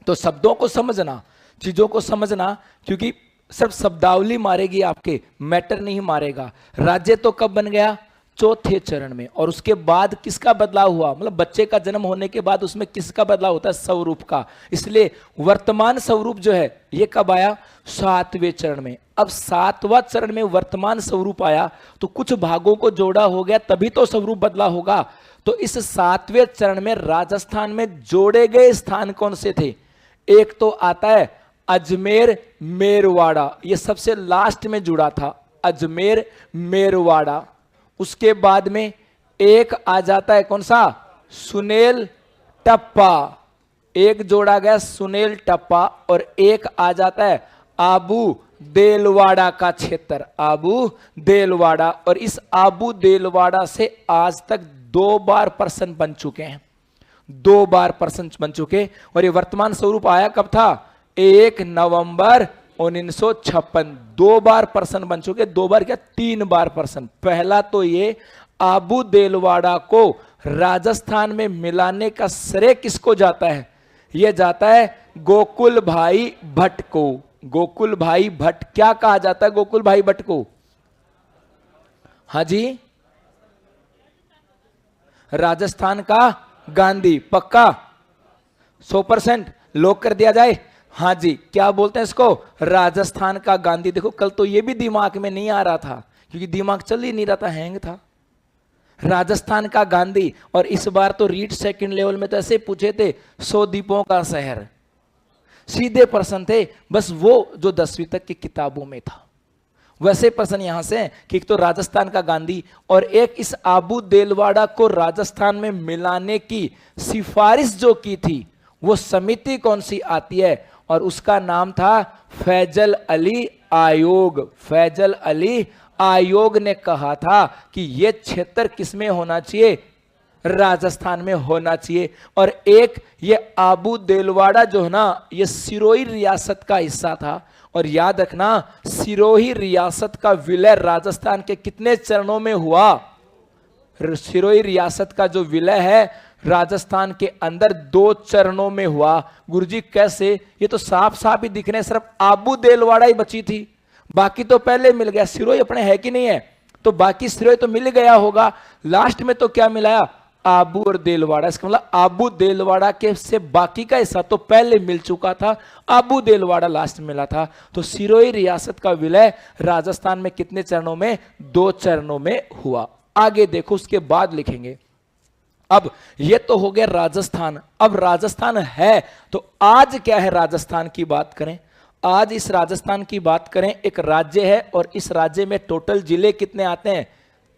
तो शब्दों को समझना, चीज़ों को समझना, क्योंकि सिर्फ शब्दावली मारेगी आपके, मैटर नहीं मारेगा। राज्य तो कब बन गया, 4थे चरण में, और उसके बाद किसका बदलाव हुआ, मतलब बच्चे का जन्म होने के बाद उसमें किसका बदलाव होता है, स्वरूप का। इसलिए वर्तमान स्वरूप जो है ये कब आया, 7वें चरण में। अब 7वां चरण में वर्तमान स्वरूप आया तो कुछ भागों को जोड़ा हो गया, तभी तो स्वरूप बदला होगा। तो इस 7वें चरण में राजस्थान में जोड़े गए स्थान कौन से थे, एक तो आता है अजमेर मेरवाड़ा, ये सबसे लास्ट में जुड़ा था, अजमेर मेरवाड़ा। उसके बाद में एक आ जाता है कौन सा, सुनेल टप्पा, एक जोड़ा गया सुनेल टप्पा, और एक आ जाता है आबू देलवाड़ा का क्षेत्र, आबू देलवाड़ा। और इस आबू देलवाड़ा से आज तक 2 बार प्रश्न बन चुके हैं, 2 बार प्रश्न बन चुके। और ये वर्तमान स्वरूप आया कब था, 1 नवंबर 1956, 2 बार प्रश्न बन चुके, 2 बार क्या 3 बार प्रश्न। पहला तो ये आबू देलवाड़ा को राजस्थान में मिलाने का श्रेय किसको जाता है, ये जाता है गोकुल भाई भट्ट को। गोकुल भाई भट्ट, क्या कहा जाता है गोकुल भाई भट्ट को, हाँ जी, राजस्थान का गांधी, पक्का 100% लॉक कर दिया जाए, हाँ जी। क्या बोलते हैं इसको, राजस्थान का गांधी। देखो कल तो ये भी दिमाग में नहीं आ रहा था, क्योंकि दिमाग चल ही नहीं रहा था, हैंग था। राजस्थान का गांधी। और इस बार तो रीट सेकंड लेवल में तो ऐसे पूछे थे, 100 द्वीपों का शहर, सीधे प्रश्न थे, बस वो जो 10वीं तक की किताबों में था वैसे प्रश्न यहां से कि एक तो राजस्थान का गांधी, और एक इस आबू देलवाड़ा को राजस्थान में मिलाने की सिफारिश जो की थी वो समिति कौन सी आती है, और उसका नाम था फैजल अली आयोग। फैजल अली आयोग ने कहा था कि ये क्षेत्र किसमें होना चाहिए, राजस्थान में होना चाहिए। और एक ये आबू देलवाड़ा जो है ना, ये सिरोही रियासत का हिस्सा था। और याद रखना, सिरोही रियासत का विलय राजस्थान के कितने चरणों में हुआ, सिरोही रियासत का जो विलय है राजस्थान के अंदर 2 चरणों में हुआ। गुरुजी कैसे, ये तो साफ साफ ही दिख रहे हैं, सिर्फ आबू देलवाड़ा ही बची थी, बाकी तो पहले मिल गया। सिरोही अपने है कि नहीं है, तो बाकी सिरोही तो मिल गया होगा। लास्ट में तो क्या मिलाया, आबू और देलवाड़ा। इसका मतलब आबू देलवाड़ा के से बाकी का हिस्सा तो पहले मिल चुका था, आबू देलवाड़ा लास्ट मिला था। तो सिरोही रियासत का विलय राजस्थान में कितने चरणों में? 2 चरणों में हुआ। आगे देखो, उसके बाद लिखेंगे। अब ये तो हो गया राजस्थान। अब राजस्थान है तो आज क्या है? राजस्थान की बात करें। आज इस राजस्थान की बात करें, एक राज्य है और इस राज्य में टोटल जिले कितने आते हैं?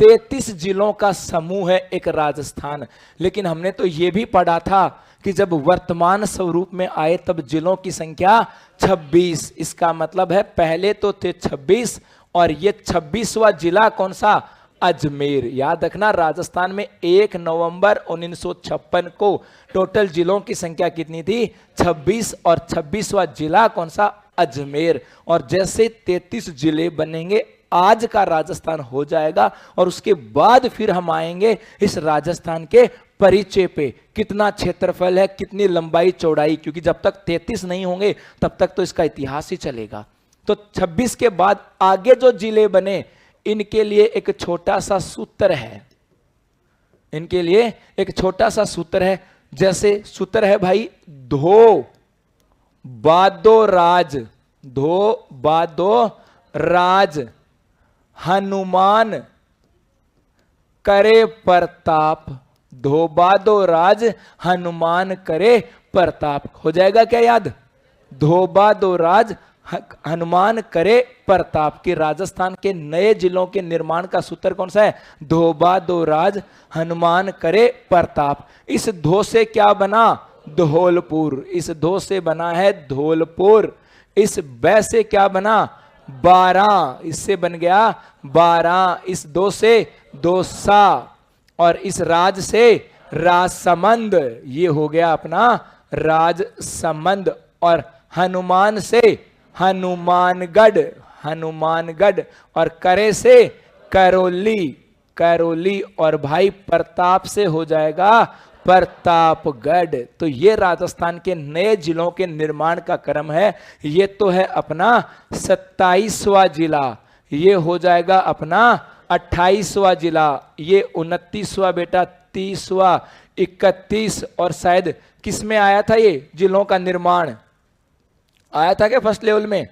33 जिलों का समूह है एक राजस्थान। लेकिन हमने तो यह भी पढ़ा था कि जब वर्तमान स्वरूप में आए तब जिलों की संख्या 26। इसका मतलब है पहले तो थे 26 और ये 26वां जिला कौन सा? अजमेर। याद रखना, राजस्थान में 1 नवंबर 1956 को टोटल जिलों की संख्या कितनी थी? 26 और 26वां जिला कौन सा? अजमेर। और जैसे 33 जिले बनेंगे आज का राजस्थान हो जाएगा और उसके बाद फिर हम आएंगे इस राजस्थान के परिचय पे। कितना क्षेत्रफल है, कितनी लंबाई चौड़ाई, क्योंकि जब तक 33 नहीं होंगे तब तक तो इसका इतिहास ही चलेगा। तो 26 के बाद आगे जो जिले बने इनके लिए एक छोटा सा सूत्र है। इनके लिए एक छोटा सा सूत्र है। जैसे सूत्र है भाई, धो बादो राज, धो बादो राज हनुमान करे प्रताप। धोबादो राज हनुमान करे प्रताप। हो जाएगा क्या याद? धोबादो राज हनुमान करे प्रताप। की राजस्थान के नए जिलों के निर्माण का सूत्र कौन सा है? धोबादो राज हनुमान करे प्रताप। इस धो से क्या बना? धौलपुर। इस धो से बना है धौलपुर। इस बै से क्या बना? 12। इससे बन गया 12। इस दो से दोसा और इस राज से राजसमंद। ये हो गया अपना राजसमंद। और हनुमान से हनुमानगढ़, हनुमानगढ़। और करे से करौली, करौली। और भाई प्रताप से हो जाएगा प्रतापगढ़। तो ये राजस्थान के नए जिलों के निर्माण का क्रम है। ये तो है अपना 27वां जिला, ये हो जाएगा अपना 28वां जिला, ये 29वां बेटा, 30वां, 31। और शायद किस में आया था ये जिलों का निर्माण? आया था क्या फर्स्ट लेवल में?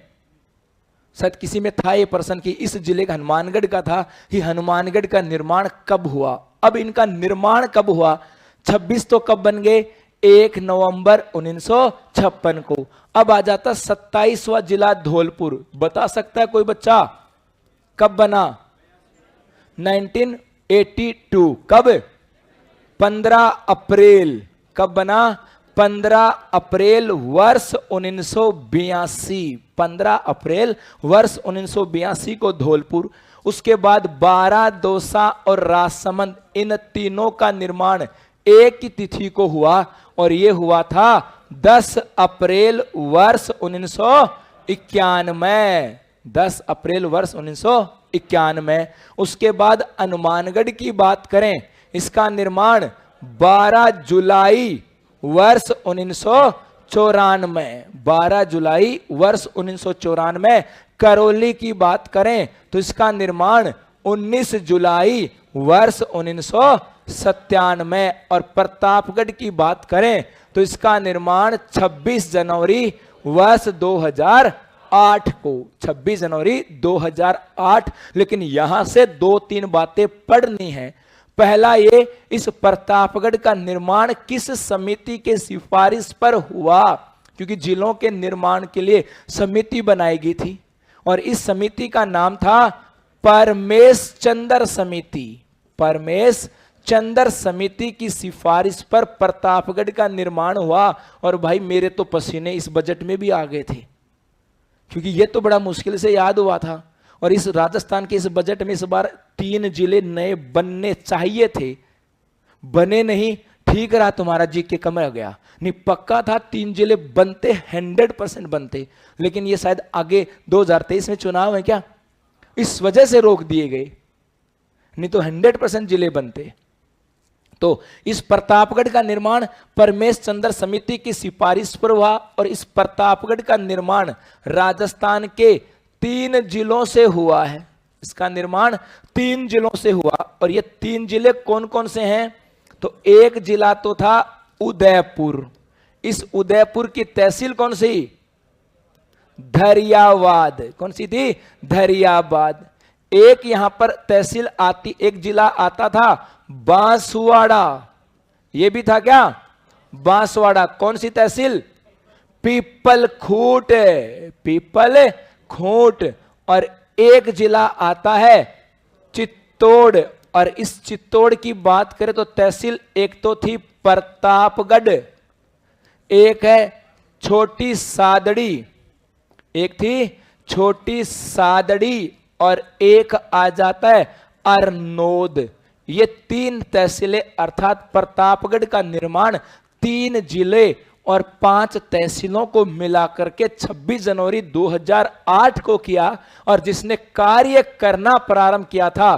शायद किसी में था ये प्रश्न कि इस जिले का हनुमानगढ़ का था कि हनुमानगढ़ का निर्माण कब हुआ। अब इनका निर्माण कब हुआ? 26 तो कब बन गए? 1 नवंबर 1956 को। अब आ जाता 27वां जिला धौलपुर। बता सकता है कोई बच्चा कब बना? 1982। कब? 15 अप्रैल। कब बना? 15 अप्रैल वर्ष 1982। 15 अप्रैल वर्ष 1982 को धौलपुर। उसके बाद 12, दौसा और राजसमंद, इन तीनों का निर्माण एक ही तिथि को हुआ और यह हुआ था 10 अप्रैल वर्ष 1991। 10 अप्रैल वर्ष 1991। उसके बाद हनुमानगढ़ की बात करें, इसका निर्माण 12 जुलाई वर्ष 1994। 12 जुलाई वर्ष 1994। करौली की बात करें तो इसका निर्माण 19 जुलाई वर्ष 1997। और प्रतापगढ़ की बात करें तो इसका निर्माण 26 जनवरी वर्ष 2008 को। 26 जनवरी 2008। लेकिन यहां से 2-3 बातें पढ़नी है। पहला ये, इस प्रतापगढ़ का निर्माण किस समिति के सिफारिश पर हुआ? क्योंकि जिलों के निर्माण के लिए समिति बनाई गई थी और इस समिति का नाम था परमेश चंद्र समिति। परमेश चंद्र समिति की सिफारिश पर प्रतापगढ़ का निर्माण हुआ। और भाई मेरे तो पसीने इस बजट में भी आ गए थे, क्योंकि ये तो बड़ा मुश्किल से याद हुआ था। और इस राजस्थान के इस बजट में इस बार 3 जिले नए बनने चाहिए थे, बने नहीं। ठीक रहा तुम्हारा जीके कम रह गया, नहीं पक्का था 3 जिले बनते, 100% बनते। लेकिन ये शायद आगे 2023 में चुनाव है क्या, इस वजह से रोक दिए गए, नहीं तो 100% जिले बनते। तो इस प्रतापगढ़ का निर्माण परमेश चंद्र समिति की सिफारिश पर हुआ और इस प्रतापगढ़ का निर्माण राजस्थान के 3 जिलों से हुआ है। इसका निर्माण 3 जिलों से हुआ और ये 3 जिले कौन कौन से हैं? तो एक जिला तो था उदयपुर। इस उदयपुर की तहसील कौन सी? धरियावाद। कौन सी थी? धरियावाद। एक यहां पर तहसील आती, एक जिला आता था बांसवाड़ा। ये भी था क्या? बांसवाड़ा। कौन सी तहसील? पीपल खूंट। पीपल खूंट। और एक जिला आता है चित्तौड़। और इस चित्तौड़ की बात करें तो तहसील एक तो थी प्रतापगढ़, एक है छोटी सादड़ी, एक थी छोटी सादड़ी, और एक आ जाता है अरनोद। ये 3 तहसीलें, अर्थात प्रतापगढ़ का निर्माण 3 जिले और 5 तहसीलों को मिलाकर के 26 जनवरी 2008 को किया, और जिसने कार्य करना प्रारंभ किया था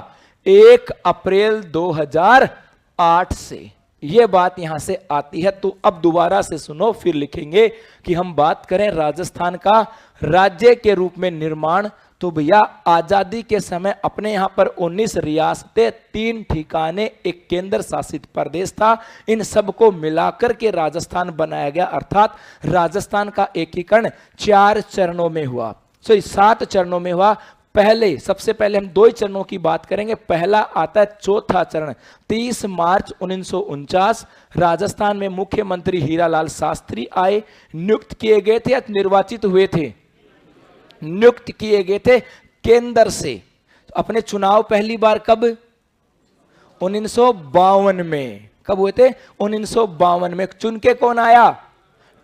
1 अप्रैल 2008 से। यह बात यहां से आती है। तो अब दोबारा से सुनो, फिर लिखेंगे कि हम बात करें राजस्थान का राज्य के रूप में निर्माण। तो भैया आजादी के समय अपने यहां पर 19 रियासतें, 3 ठिकाने, एक केंद्र शासित प्रदेश था। इन सबको मिलाकर के राजस्थान बनाया गया, अर्थात राजस्थान का एकीकरण 4 चरणों में हुआ, 7 चरणों में हुआ। पहले, सबसे पहले हम 2 चरणों की बात करेंगे। पहला आता है चौथा चरण। 30 मार्च 1949 राजस्थान में मुख्यमंत्री हीरालाल शास्त्री आए, नियुक्त किए गए थे या निर्वाचित हुए थे? नियुक्त किए गए थे केंद्र से। अपने चुनाव पहली बार कब? 1952 में। कब हुए थे? 1952 में। चुन के कौन आया?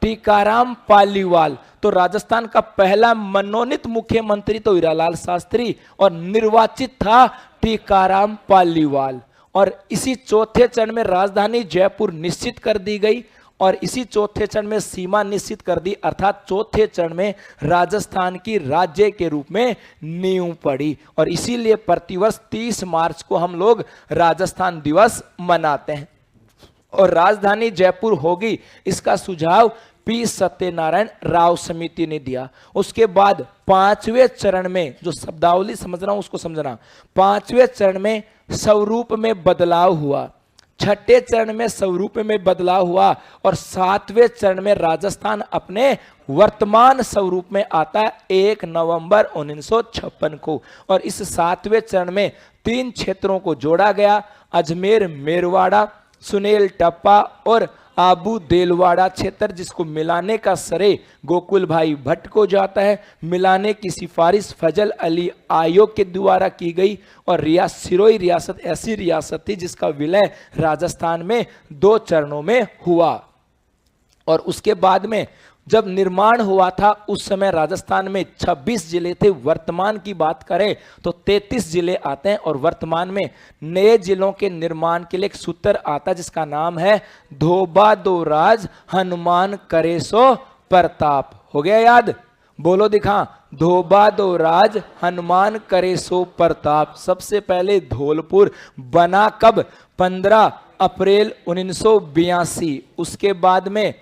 टीकाराम पालीवाल। तो राजस्थान का पहला मनोनीत मुख्यमंत्री तो हीरालाल शास्त्री, और निर्वाचित था टीकाराम पालीवाल। और इसी चौथे चरण में राजधानी जयपुर निश्चित कर दी गई, और इसी चौथे चरण में सीमा निश्चित कर दी, अर्थात चौथे चरण में राजस्थान की राज्य के रूप में नींव पड़ी। और इसीलिए प्रतिवर्ष 30 मार्च को हम लोग राजस्थान दिवस मनाते हैं। और राजधानी जयपुर होगी, इसका सुझाव पी सत्यनारायण राव समिति ने दिया। उसके बाद 5वें चरण में, जो शब्दावली समझ रहा हूं उसको समझना, 5वें चरण में स्वरूप में बदलाव हुआ, 6ठे चरण में स्वरूप में बदलाव हुआ, और 7वें चरण में राजस्थान अपने वर्तमान स्वरूप में आता है 1 नवंबर 1956 को। और इस 7वें चरण में 3 क्षेत्रों को जोड़ा गया, अजमेर मेरवाड़ा, सुनेल टप्पा और आबू देलवाड़ा क्षेत्र, जिसको मिलाने का श्रेय गोकुल भाई भट्ट को जाता है। मिलाने की सिफारिश फजल अली आयोग के द्वारा की गई। और सिरोही रियासत ऐसी रियासत थी जिसका विलय राजस्थान में 2 चरणों में हुआ। और उसके बाद में जब निर्माण हुआ था उस समय राजस्थान में 26 जिले थे। वर्तमान की बात करें तो 33 जिले आते हैं। और वर्तमान में नए जिलों के निर्माण के लिए एक सूत्र आता है जिसका नाम है धोबा दो राज हनुमान करे सो प्रताप। हो गया याद? बोलो दिखा, धोबा दो राज हनुमान करे सो प्रताप। सबसे पहले धौलपुर बना कब? 15 अप्रैल 1982। उसके बाद में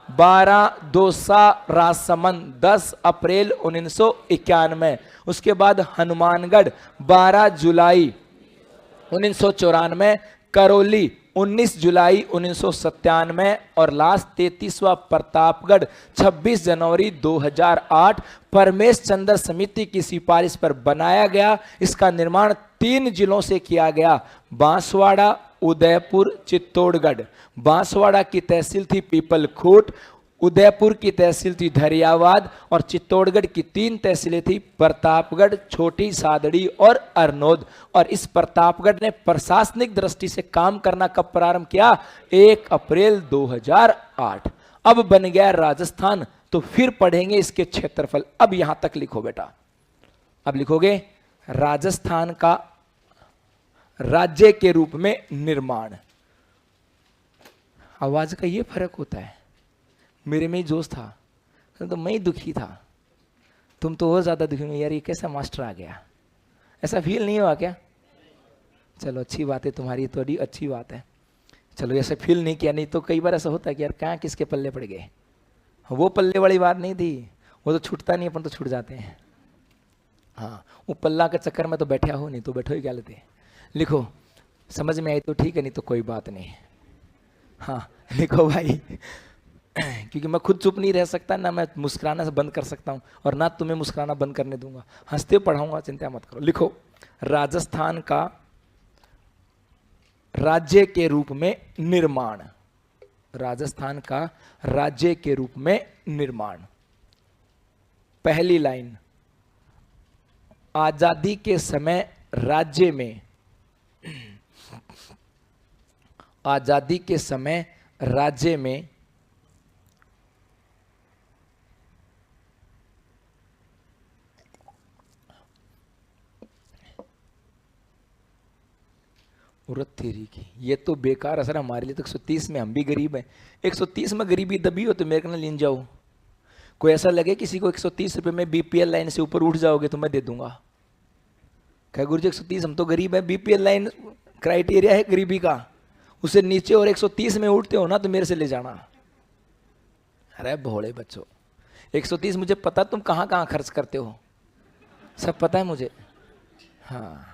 12 दौसा राजसमंद 10 अप्रैल 1991। उसके बाद हनुमानगढ़ 12 जुलाई 1994, करौली 19 जुलाई 1997, और लास्ट 33वां प्रतापगढ़ 26 जनवरी 2008 परमेश चंद्र समिति की सिफारिश पर बनाया गया। इसका निर्माण 3 जिलों से किया गया, बांसवाड़ा, उदयपुर, चित्तौड़गढ़। बांसवाड़ा की तहसील थी पीपल खूंट, उदयपुर की तहसील थी धरियावाद, और चित्तौड़गढ़ की 3 तहसीलें थी प्रतापगढ़, छोटी सादड़ी और अरनोद। और इस प्रतापगढ़ ने प्रशासनिक दृष्टि से काम करना कब प्रारंभ किया? 1 अप्रैल 2008। अब बन गया राजस्थान। तो फिर पढ़ेंगे इसके क्षेत्रफल। अब यहां तक लिखो बेटा। अब लिखोगे राजस्थान का राज्य के रूप में निर्माण। आवाज का ये फर्क होता है। मेरे में ही जोश था तो मैं ही दुखी था, तुम तो और ज्यादा दुखी हो। यार ये कैसा मास्टर आ गया, ऐसा फील नहीं हुआ क्या? चलो अच्छी बात है, तुम्हारी थोड़ी अच्छी बात है। चलो ऐसे फील नहीं किया, नहीं तो कई बार ऐसा होता है कि यार कहाँ किसके पल्ले पड़ गए। वो पल्ले वाली बात नहीं थी, वो तो छूटता नहीं, अपन तो छूट जाते हैं। हाँ, वो पल्ला के चक्कर में तो बैठा हो, नहीं तो बैठो ही क्या लेते। लिखो, समझ में आई तो ठीक है, नहीं तो कोई बात नहीं। हाँ लिखो भाई, क्योंकि मैं खुद चुप नहीं रह सकता, ना मैं मुस्कुराना से बंद कर सकता हूँ और ना तुम्हें मुस्कुराना बंद करने दूंगा। हंसते पढ़ाऊंगा, चिंता मत करो। लिखो, राजस्थान का राज्य के रूप में निर्माण। राजस्थान का राज्य के रूप में निर्माण। पहली लाइन, आजादी के समय राज्य में, आजादी के समय राज्य में उरत थेरी की, ये तो बेकार असर हमारे लिए। तो 130 में हम भी गरीब हैं, 130 में गरीबी दबी हो तो मेरे को ना लीन जाओ। कोई ऐसा लगे किसी को 130 रुपए में बीपीएल लाइन से ऊपर उठ जाओगे तो मैं दे दूंगा। कह गुरु जी 130 हम तो गरीब है, बीपीएल लाइन क्राइटेरिया है गरीबी का, उससे नीचे और 130 में उठते हो ना तो मेरे से ले जाना। अरे भोले बच्चों, 130 मुझे पता तुम कहाँ कहाँ खर्च करते हो, सब पता है मुझे। हाँ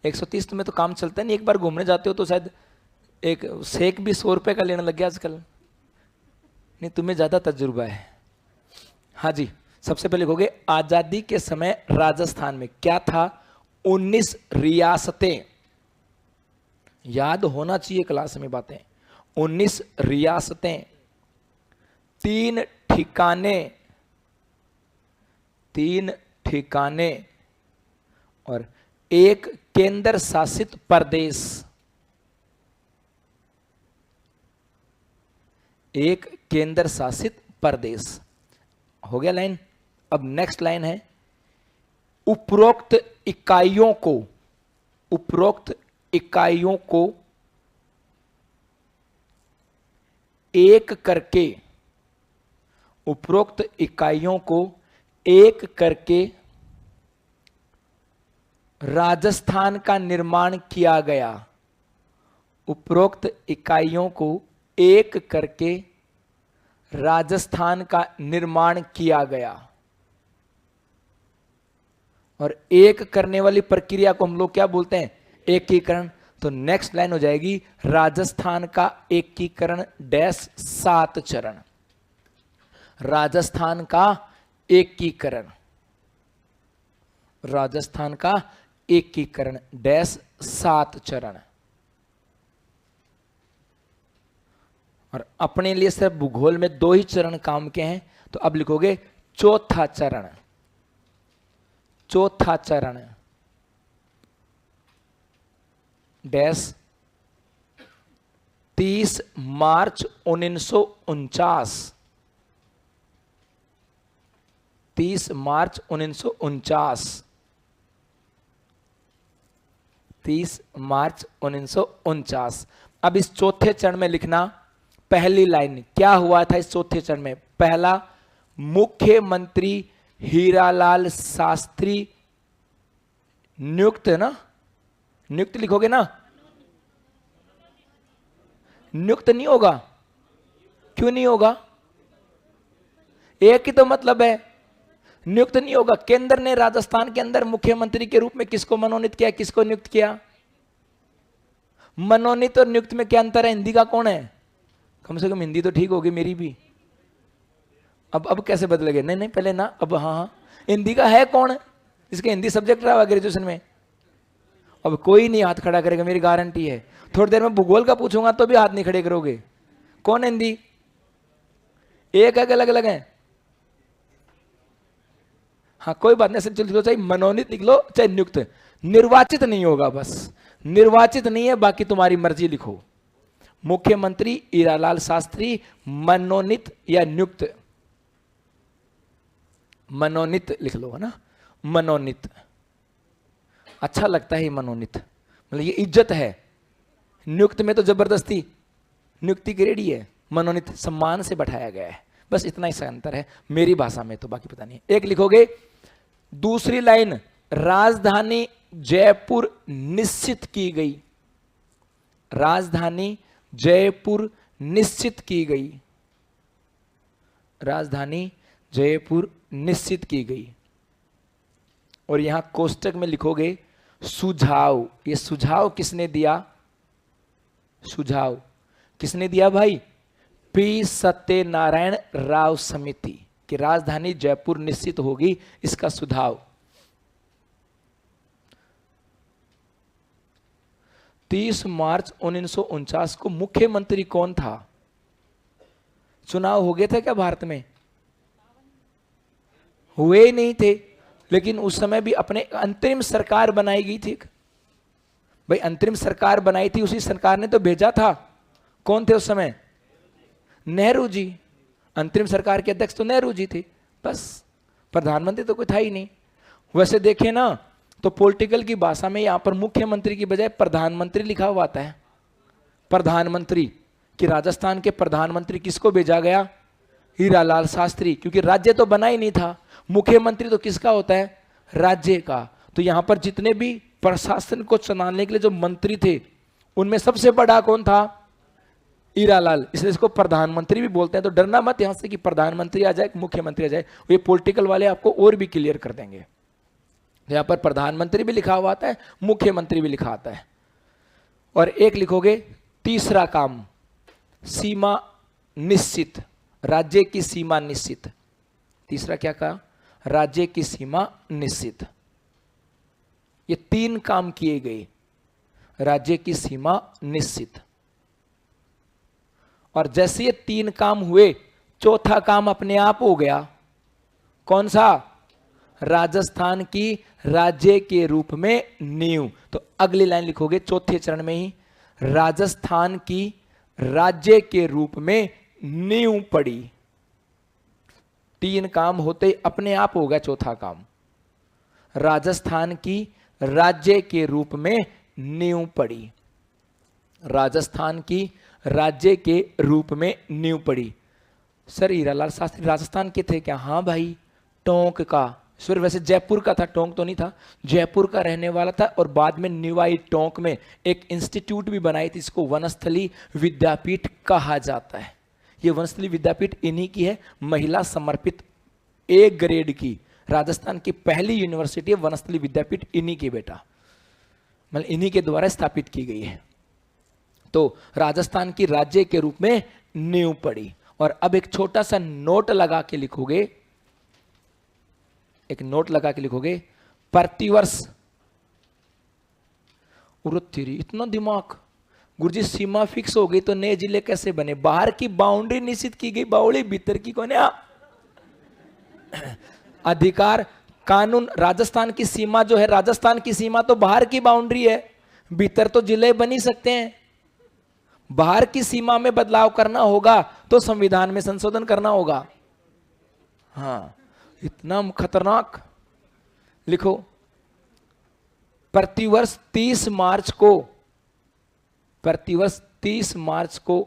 130 तुम्हें तो काम चलता नहीं, एक बार घूमने जाते हो तो शायद एक शेक भी 100 रुपए का लेने लग गया आजकल। नहीं तुम्हें ज्यादा तजुर्बा है। हाँ जी, सबसे पहले लिखोगे आजादी के समय राजस्थान में क्या था, 19 रियासतें। याद होना चाहिए क्लास में बातें। 19 रियासतें, 3 ठिकाने, 3 ठिकाने और 1 केंद्र शासित प्रदेश। 1 केंद्र शासित प्रदेश हो गया लाइन। अब नेक्स्ट लाइन है, उपरोक्त इकाइयों को, उपरोक्त इकाइयों को एक करके, उपरोक्त इकाइयों को एक करके राजस्थान का निर्माण किया गया। उपरोक्त इकाइयों को एक करके राजस्थान का निर्माण किया गया। और एक करने वाली प्रक्रिया को हम लोग क्या बोलते हैं, एकीकरण। तो नेक्स्ट लाइन हो जाएगी, राजस्थान का एकीकरण डैश 7 चरण। राजस्थान का एकीकरण, राजस्थान का एकीकरण डैश 7 चरण। और अपने लिए सिर्फ भूगोल में 2 ही चरण काम के हैं, तो अब लिखोगे चौथा चरण। चौथा चरण डैश 30 मार्च 1949। 30 मार्च 1949। 30 मार्च 1949। अब इस चौथे चरण में लिखना, पहली लाइन क्या हुआ था इस चौथे चरण में। पहला, मुख्यमंत्री हीरालाल शास्त्री नियुक्त, है ना, नियुक्त लिखोगे ना, नियुक्त नहीं होगा। क्यों नहीं होगा, एक ही तो मतलब है, नियुक्त नहीं होगा। केंद्र ने राजस्थान के अंदर मुख्यमंत्री के रूप में किसको मनोनीत किया, किसको नियुक्त किया। मनोनीत और नियुक्त में क्या अंतर है, हिंदी का कौन है, कम से कम हिंदी तो ठीक होगी मेरी भी। अब कैसे बदलेगे, नहीं नहीं पहले ना, अब हाँ हिंदी का है कौन, इसके हिंदी सब्जेक्ट रहा ग्रेजुएशन में। अब कोई नहीं हाथ खड़ा करेगा, मेरी गारंटी है। थोड़ी देर में भूगोल का पूछूंगा तो भी हाथ नहीं खड़े करोगे। कौन है हिंदी, एक अलग अलग है। हाँ कोई बात नहीं, चल लो, चाहे मनोनीत लिख लो चाहे नियुक्त, निर्वाचित नहीं होगा, बस निर्वाचित नहीं है, बाकी तुम्हारी मर्जी लिखो। मुख्यमंत्री हीरालाल शास्त्री मनोनीत या नियुक्त, मनोनीत लिख लो, है ना, मनोनीत अच्छा लगता है, मनोनीत मतलब ये इज्जत है। नियुक्त में तो जबरदस्ती नियुक्ति ग्रेडी है, मनोनीत सम्मान से बैठाया गया है, बस इतना ही सा अंतर है मेरी भाषा में, तो बाकी पता नहीं। एक लिखोगे, दूसरी लाइन, राजधानी जयपुर निश्चित की गई। राजधानी जयपुर निश्चित की गई। राजधानी जयपुर निश्चित की गई। और यहां कोष्टक में लिखोगे सुझाव। ये सुझाव किसने दिया, सुझाव किसने दिया भाई? पी सत्यनारायण राव समिति कि राजधानी जयपुर निश्चित होगी, इसका सुझाव। 30 मार्च 1949 को मुख्यमंत्री कौन था? चुनाव हो गए थे क्या भारत में? हुए ही नहीं थे, लेकिन उस समय भी अपने अंतरिम सरकार बनाई गई थी भाई। अंतरिम सरकार बनाई थी, उसी सरकार ने तो भेजा था। कौन थे उस समय? नेहरू जी। अंतरिम सरकार के अध्यक्ष तो नेहरू जी थे, बस। प्रधानमंत्री तो कोई था ही नहीं। वैसे देखें ना तो पॉलिटिकल की भाषा में यहां पर मुख्यमंत्री की बजाय प्रधानमंत्री लिखा हुआ आता है। प्रधानमंत्री कि राजस्थान के प्रधानमंत्री किसको भेजा गया? हीरालाल शास्त्री, क्योंकि राज्य तो बना ही नहीं था। मुख्यमंत्री तो किसका होता है? राज्य का। तो यहां पर जितने भी प्रशासन को संभालने के लिए जो मंत्री थे, उनमें सबसे बड़ा कौन था? हीरालाल। इसलिए इसको प्रधानमंत्री भी बोलते हैं। तो डरना मत यहां से कि प्रधानमंत्री आ जाए, मुख्यमंत्री आ जाए। ये पॉलिटिकल वाले आपको और भी क्लियर कर देंगे। यहां पर प्रधानमंत्री भी लिखा हुआ आता है, मुख्यमंत्री भी लिखा आता है। और एक लिखोगे तीसरा काम, सीमा निश्चित, राज्य की सीमा निश्चित। तीसरा क्या कहा? राज्य की सीमा निश्चित। ये 3 काम किए गए, राज्य की सीमा निश्चित। और जैसे ये 3 काम हुए, चौथा काम अपने आप हो गया। कौन सा? राजस्थान की राज्य के रूप में नींव। तो अगली लाइन लिखोगे चौथे चरण में ही, राजस्थान की राज्य के रूप में नींव पड़ी। 3 काम होते अपने आप हो गया चौथा काम, राजस्थान की राज्य के रूप में नींव पड़ी। राजस्थान की राज्य के रूप में नींव पड़ी। सर हीरालाल शास्त्री राजस्थान के थे क्या? हाँ भाई, टोंक का। सर वैसे जयपुर का था, टोंक तो नहीं था। जयपुर का रहने वाला था। और बाद में निवाई टोंक में एक इंस्टीट्यूट भी बनाई थी, इसको वनस्थली विद्यापीठ कहा जाता है। ये वनस्थली विद्यापीठ इन्हीं की है, महिला समर्पित A ग्रेड की राजस्थान की पहली यूनिवर्सिटी है वनस्थली विद्यापीठ, इन्हीं की बेटा, मतलब इन्हीं के द्वारा स्थापित की गई है। तो राजस्थान की राज्य के रूप में नींव पड़ी। और अब एक छोटा सा नोट लगा के लिखोगे, एक नोट लगा के लिखोगे, प्रतिवर्ष। तेरी इतना दिमाग गुरुजी, सीमा फिक्स हो गई तो नए जिले कैसे बने? बाहर की बाउंड्री निश्चित की गई, बाउली भीतर की कौन है? अधिकार कानून। राजस्थान की सीमा जो है, राजस्थान की सीमा तो बाहर की बाउंड्री है, भीतर तो जिले बन ही सकते हैं। बाहर की सीमा में बदलाव करना होगा तो संविधान में संशोधन करना होगा। हाँ, इतना खतरनाक। लिखो, प्रतिवर्ष 30 मार्च को, प्रतिवर्ष 30 मार्च को,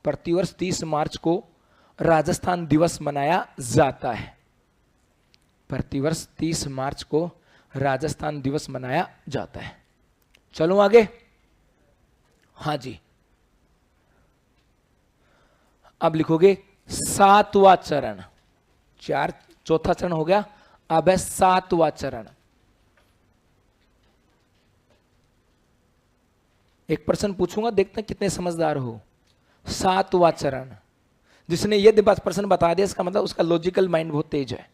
प्रतिवर्ष 30 मार्च को राजस्थान दिवस मनाया जाता है। प्रतिवर्ष 30 मार्च को राजस्थान दिवस मनाया जाता है। चलो आगे। हाँ जी, अब लिखोगे 7वां चरण। चौथा चरण हो गया, अब है 7वां चरण। एक प्रश्न पूछूंगा, देखते हैं कितने समझदार हो। 7वां चरण, जिसने ये प्रश्न बता दिया इसका मतलब उसका लॉजिकल माइंड बहुत तेज है,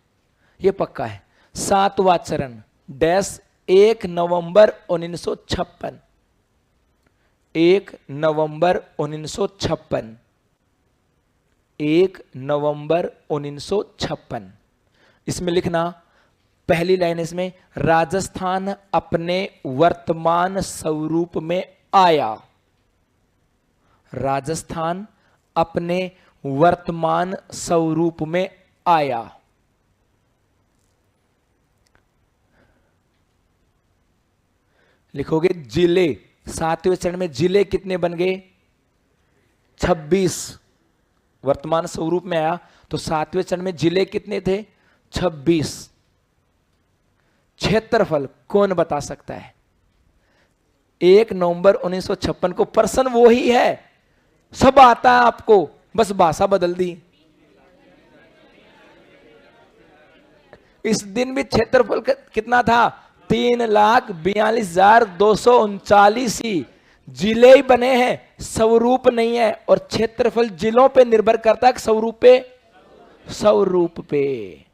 ये पक्का है। 7वां चरण डैश 1 नवंबर 1956, 1 नवंबर 1956, 1 नवंबर 1956। इसमें लिखना, पहली लाइन इसमें, राजस्थान अपने वर्तमान स्वरूप में आया। राजस्थान अपने वर्तमान स्वरूप में आया। लिखोगे जिले, 7वें चरण में जिले कितने बन गए? 26। वर्तमान स्वरूप में आया तो 7वें चरण में जिले कितने थे? 26। क्षेत्रफल कौन बता सकता है? 1 नवंबर 1956 को पर्सन वो ही है, सब आता है आपको, बस भाषा बदल दी। इस दिन भी क्षेत्रफल कितना था? 3,42,239 ही जिले ही बने हैं, स्वरूप नहीं है। और क्षेत्रफल जिलों पे निर्भर करता है, स्वरूप पे, स्वरूप पे।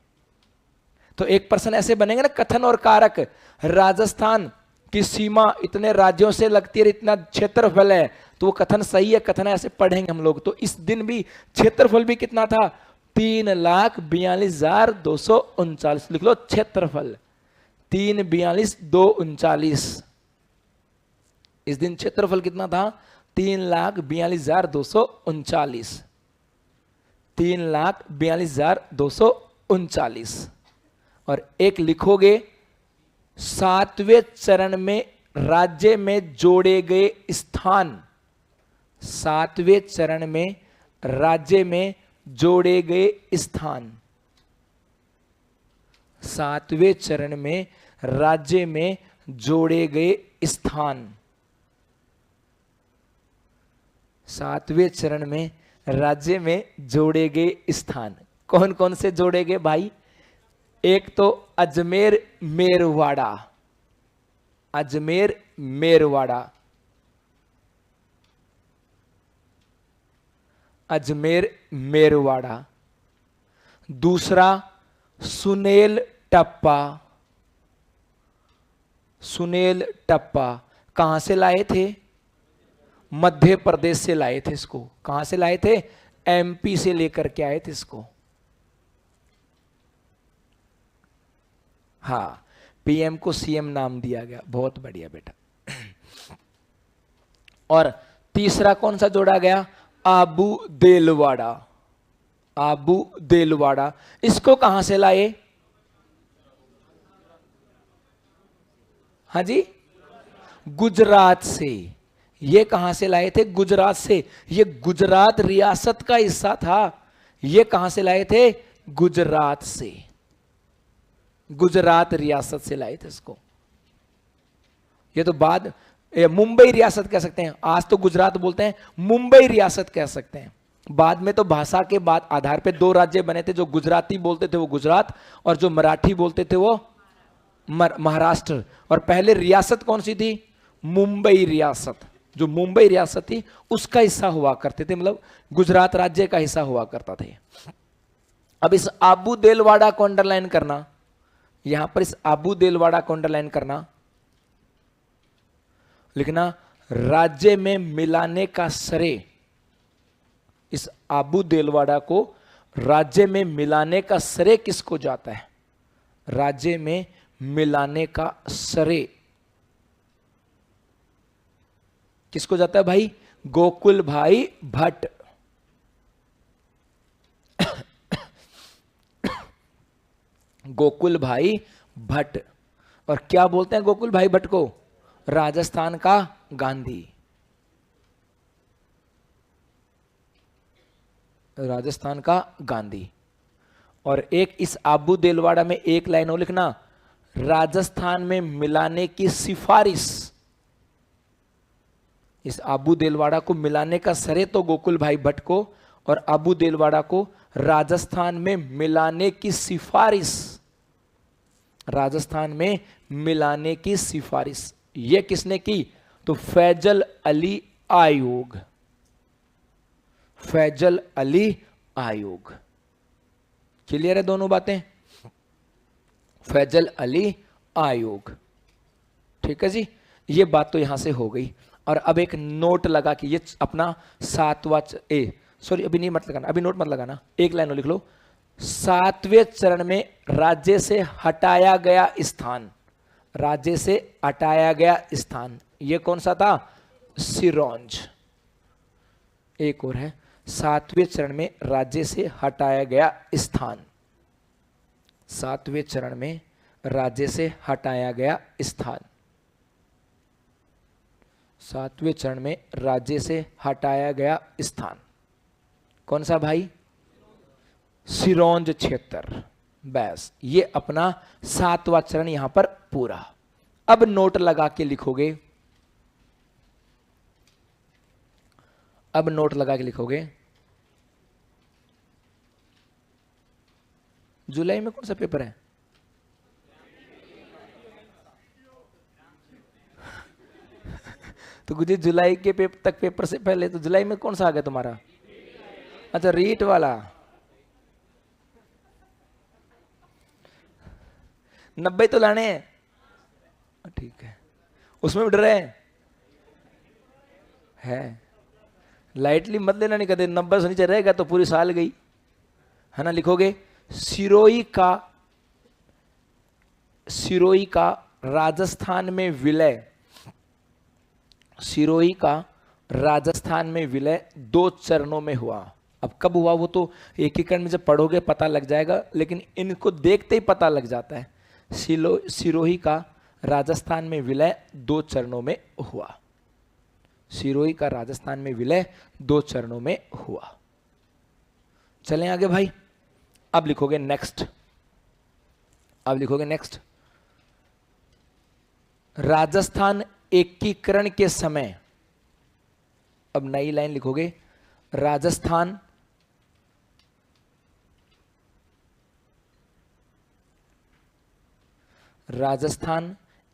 तो एक पर्सन ऐसे बनेंगे ना, कथन और कारक। राजस्थान की सीमा इतने राज्यों से लगती है, इतना क्षेत्रफल है, तो वो कथन सही है, कथन ऐसे पढ़ेंगे हम लोग। तो इस दिन भी क्षेत्रफल भी कितना था, 3,42,239। लिख लो क्षेत्रफल 3,42,239। इस दिन क्षेत्रफल कितना था, 3,42,239। 3,42,239। और एक लिखोगे, 7वें चरण में राज्य में जोड़े गए स्थान। 7वें चरण में राज्य में जोड़े गए स्थान। 7वें चरण में राज्य में जोड़े गए स्थान। 7वें चरण में राज्य में जोड़े गए स्थान कौन कौन से जोड़े गए भाई? एक तो अजमेर मेरवाड़ा, अजमेर मेरवाड़ा, अजमेर मेरवाड़ा। दूसरा सुनेल टप्पा, सुनेल टप्पा कहां से लाए थे? मध्य प्रदेश से लाए थे इसको। कहां से लाए थे? एमपी से लेकर के आए थे इसको। हाँ, पीएम को सीएम नाम दिया गया, बहुत बढ़िया बेटा। और तीसरा कौन सा जोड़ा गया? आबू देलवाड़ा, आबू देलवाड़ा। इसको कहां से लाए? हाँ जी, गुजरात से। ये कहां से लाए थे? गुजरात से। ये गुजरात रियासत का हिस्सा था। ये कहां से लाए थे? गुजरात से। गुजरात रियासत से लाए थे इसको। ये तो बाद मुंबई रियासत कह सकते हैं, आज तो गुजरात बोलते हैं, मुंबई रियासत कह सकते हैं। बाद में तो भाषा के बाद आधार पे दो राज्य बने थे, जो गुजराती बोलते थे वो गुजरात, और जो मराठी बोलते थे वो महाराष्ट्र। और पहले रियासत कौन सी थी? मुंबई रियासत। जो मुंबई रियासत थी उसका हिस्सा हुआ करते थे, मतलब गुजरात राज्य का हिस्सा हुआ करता था। अब इस आबू देलवाड़ा को अंडरलाइन करना, यहां पर इस आबू देलवाड़ा को अंडरलाइन करना, लिखना राज्य में मिलाने का श्रेय। इस आबू देलवाड़ा को राज्य में मिलाने का श्रेय किसको जाता है? राज्य में मिलाने का श्रेय किसको जाता है भाई? गोकुल भाई भट्ट। गोकुल भाई भट्ट। और क्या बोलते हैं गोकुल भाई भट्ट को? राजस्थान का गांधी। राजस्थान का गांधी। और एक इस आबू देलवाड़ा में एक लाइन और लिखना, राजस्थान में मिलाने की सिफारिश। इस आबू देलवाड़ा को मिलाने का श्रेय तो गोकुल भाई भट्ट को, और आबू देलवाड़ा को राजस्थान में मिलाने की सिफारिश, राजस्थान में मिलाने की सिफारिश ये किसने की? तो फैजल अली आयोग। फैजल अली आयोग। क्लियर है दोनों बातें? फैजल अली आयोग। ठीक है जी, ये बात तो यहां से हो गई। और अब एक नोट लगा कि ये अपना सॉरी अभी नहीं मत लगाना, अभी नोट मत लगाना, एक लाइन लिख लो। 7वें चरण में राज्य से हटाया गया स्थान, राज्य से हटाया गया स्थान ये कौन सा था? सिरोंज। एक और है, 7वें चरण में राज्य से हटाया गया स्थान। 7वें चरण में राज्य से हटाया गया स्थान। 7वें चरण में राज्य से हटाया गया स्थान कौन सा भाई? सिरोंज क्षेत्र। बस ये अपना 7वां चरण यहां पर पूरा। अब नोट लगा के लिखोगे, अब नोट लगा के लिखोगे, जुलाई में कौन सा पेपर है? तो मुझे जुलाई के तक पेपर से पहले, तो जुलाई में कौन सा आ गया तुम्हारा? अच्छा, रीट वाला 90 तो लाने हैं, ठीक है। उसमें भी डर है लाइटली मत लेना, नहीं कहते 90 से नीचे रहेगा तो पूरी साल गई, है ना। लिखोगे सिरोही का राजस्थान में विलय, सिरोही का राजस्थान में विलय 2 चरणों में हुआ। अब कब हुआ वो तो एकीकरण में जब पढ़ोगे पता लग जाएगा, लेकिन इनको देखते ही पता लग जाता है। सिरोही का राजस्थान में विलय 2 चरणों में हुआ। सिरोही का राजस्थान में विलय 2 चरणों में हुआ। चलें आगे भाई। अब लिखोगे नेक्स्ट, राजस्थान एकीकरण के समय, अब नई लाइन लिखोगे, राजस्थान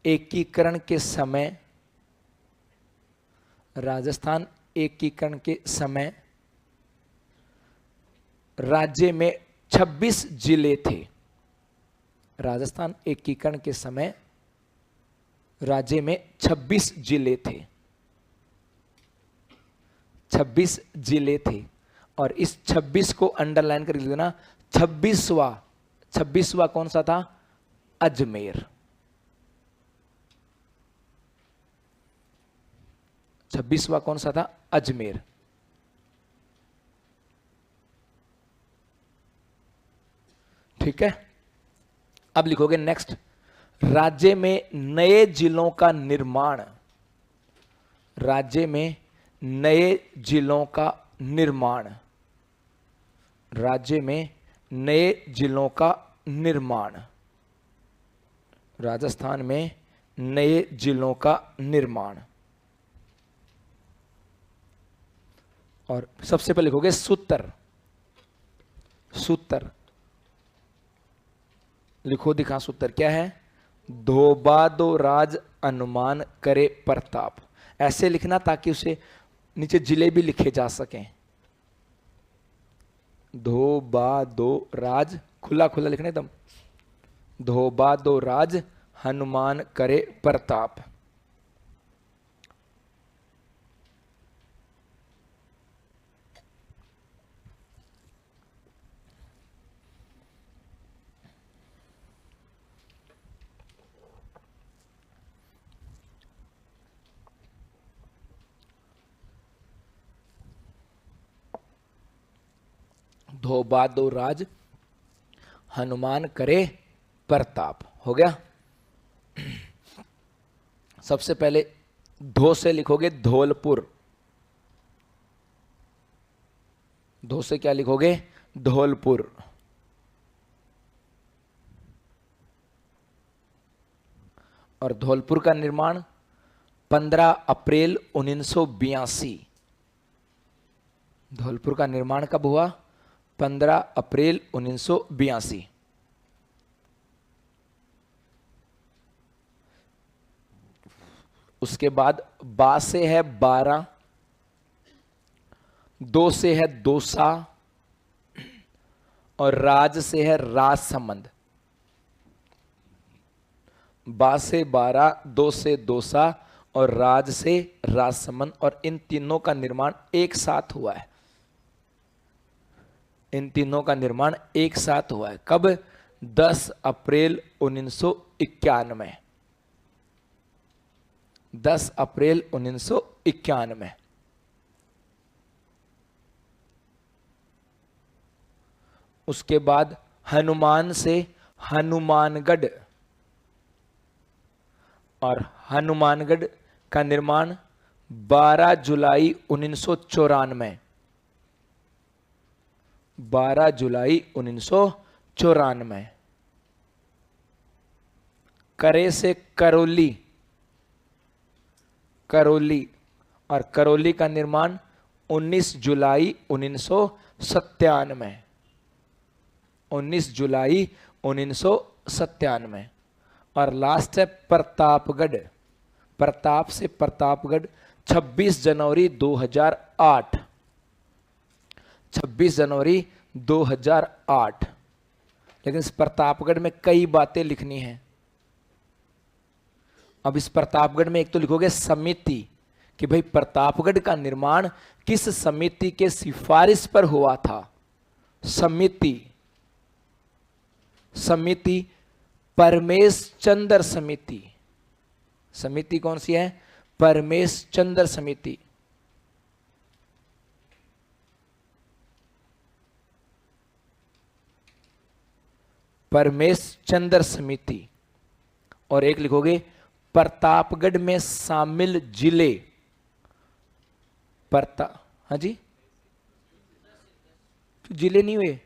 एकीकरण के समय, राजस्थान एकीकरण के समय राज्य में 26 जिले थे। राजस्थान एकीकरण के समय राज्य में 26 जिले थे, 26 जिले थे। और इस 26 को अंडरलाइन कर लिख देना। 26वां कौन सा था? अजमेर। 26वां कौन सा था? अजमेर। ठीक है। अब लिखोगे नेक्स्ट, राज्य में नए जिलों का निर्माण, राज्य में नए जिलों का निर्माण, राज्य में नए जिलों का निर्माण, राजस्थान में नए जिलों का निर्माण। और सबसे पहले लिखोगे सूत्र, लिखो दिखा सूत्र क्या है? धोबादो राज अनुमान करे प्रताप। ऐसे लिखना ताकि उसे नीचे जिले भी लिखे जा सकें। धोबादो राज, खुला खुला लिखना एकदम, धोबादो राज हनुमान करे प्रताप। धोबादो राज हनुमान करे प्रताप। हो गया। सबसे पहले धो से लिखोगे धौलपुर, धो से क्या लिखोगे? धौलपुर। और धौलपुर का निर्माण 15 अप्रैल 1982। धौलपुर का निर्माण कब हुआ? 15 अप्रैल 1982। उसके बाद बा से है 12, दो से है दोसा, और राज से है राजसमंद। बा से 12, दो से दोसा और राज से राजसमंद। और इन तीनों का निर्माण एक साथ हुआ है। इन तीनों का निर्माण एक साथ हुआ है। कब? 10 अप्रैल 1991। 10 अप्रैल 1991। उसके बाद हनुमान से हनुमानगढ़, और हनुमानगढ़ का निर्माण 12 जुलाई 1994। 12 जुलाई 1994। करे से करौली, करौली, और करौली का निर्माण 19 जुलाई 1997। 19 जुलाई 1997। और लास्ट है प्रतापगढ़। प्रताप से प्रतापगढ़ 26 जनवरी 2008, 26 जनवरी 2008। लेकिन इस प्रतापगढ़ में कई बातें लिखनी है। अब इस प्रतापगढ़ में एक तो लिखोगे समिति, कि भाई प्रतापगढ़ का निर्माण किस समिति के सिफारिश पर हुआ था। समिति, समिति परमेश चंद्र समिति। समिति कौन सी है? परमेश चंद्र समिति। परमेश चंद्र समिति। और एक लिखोगे प्रतापगढ़ में शामिल जिले। हाँ जी, जिले नहीं हुए,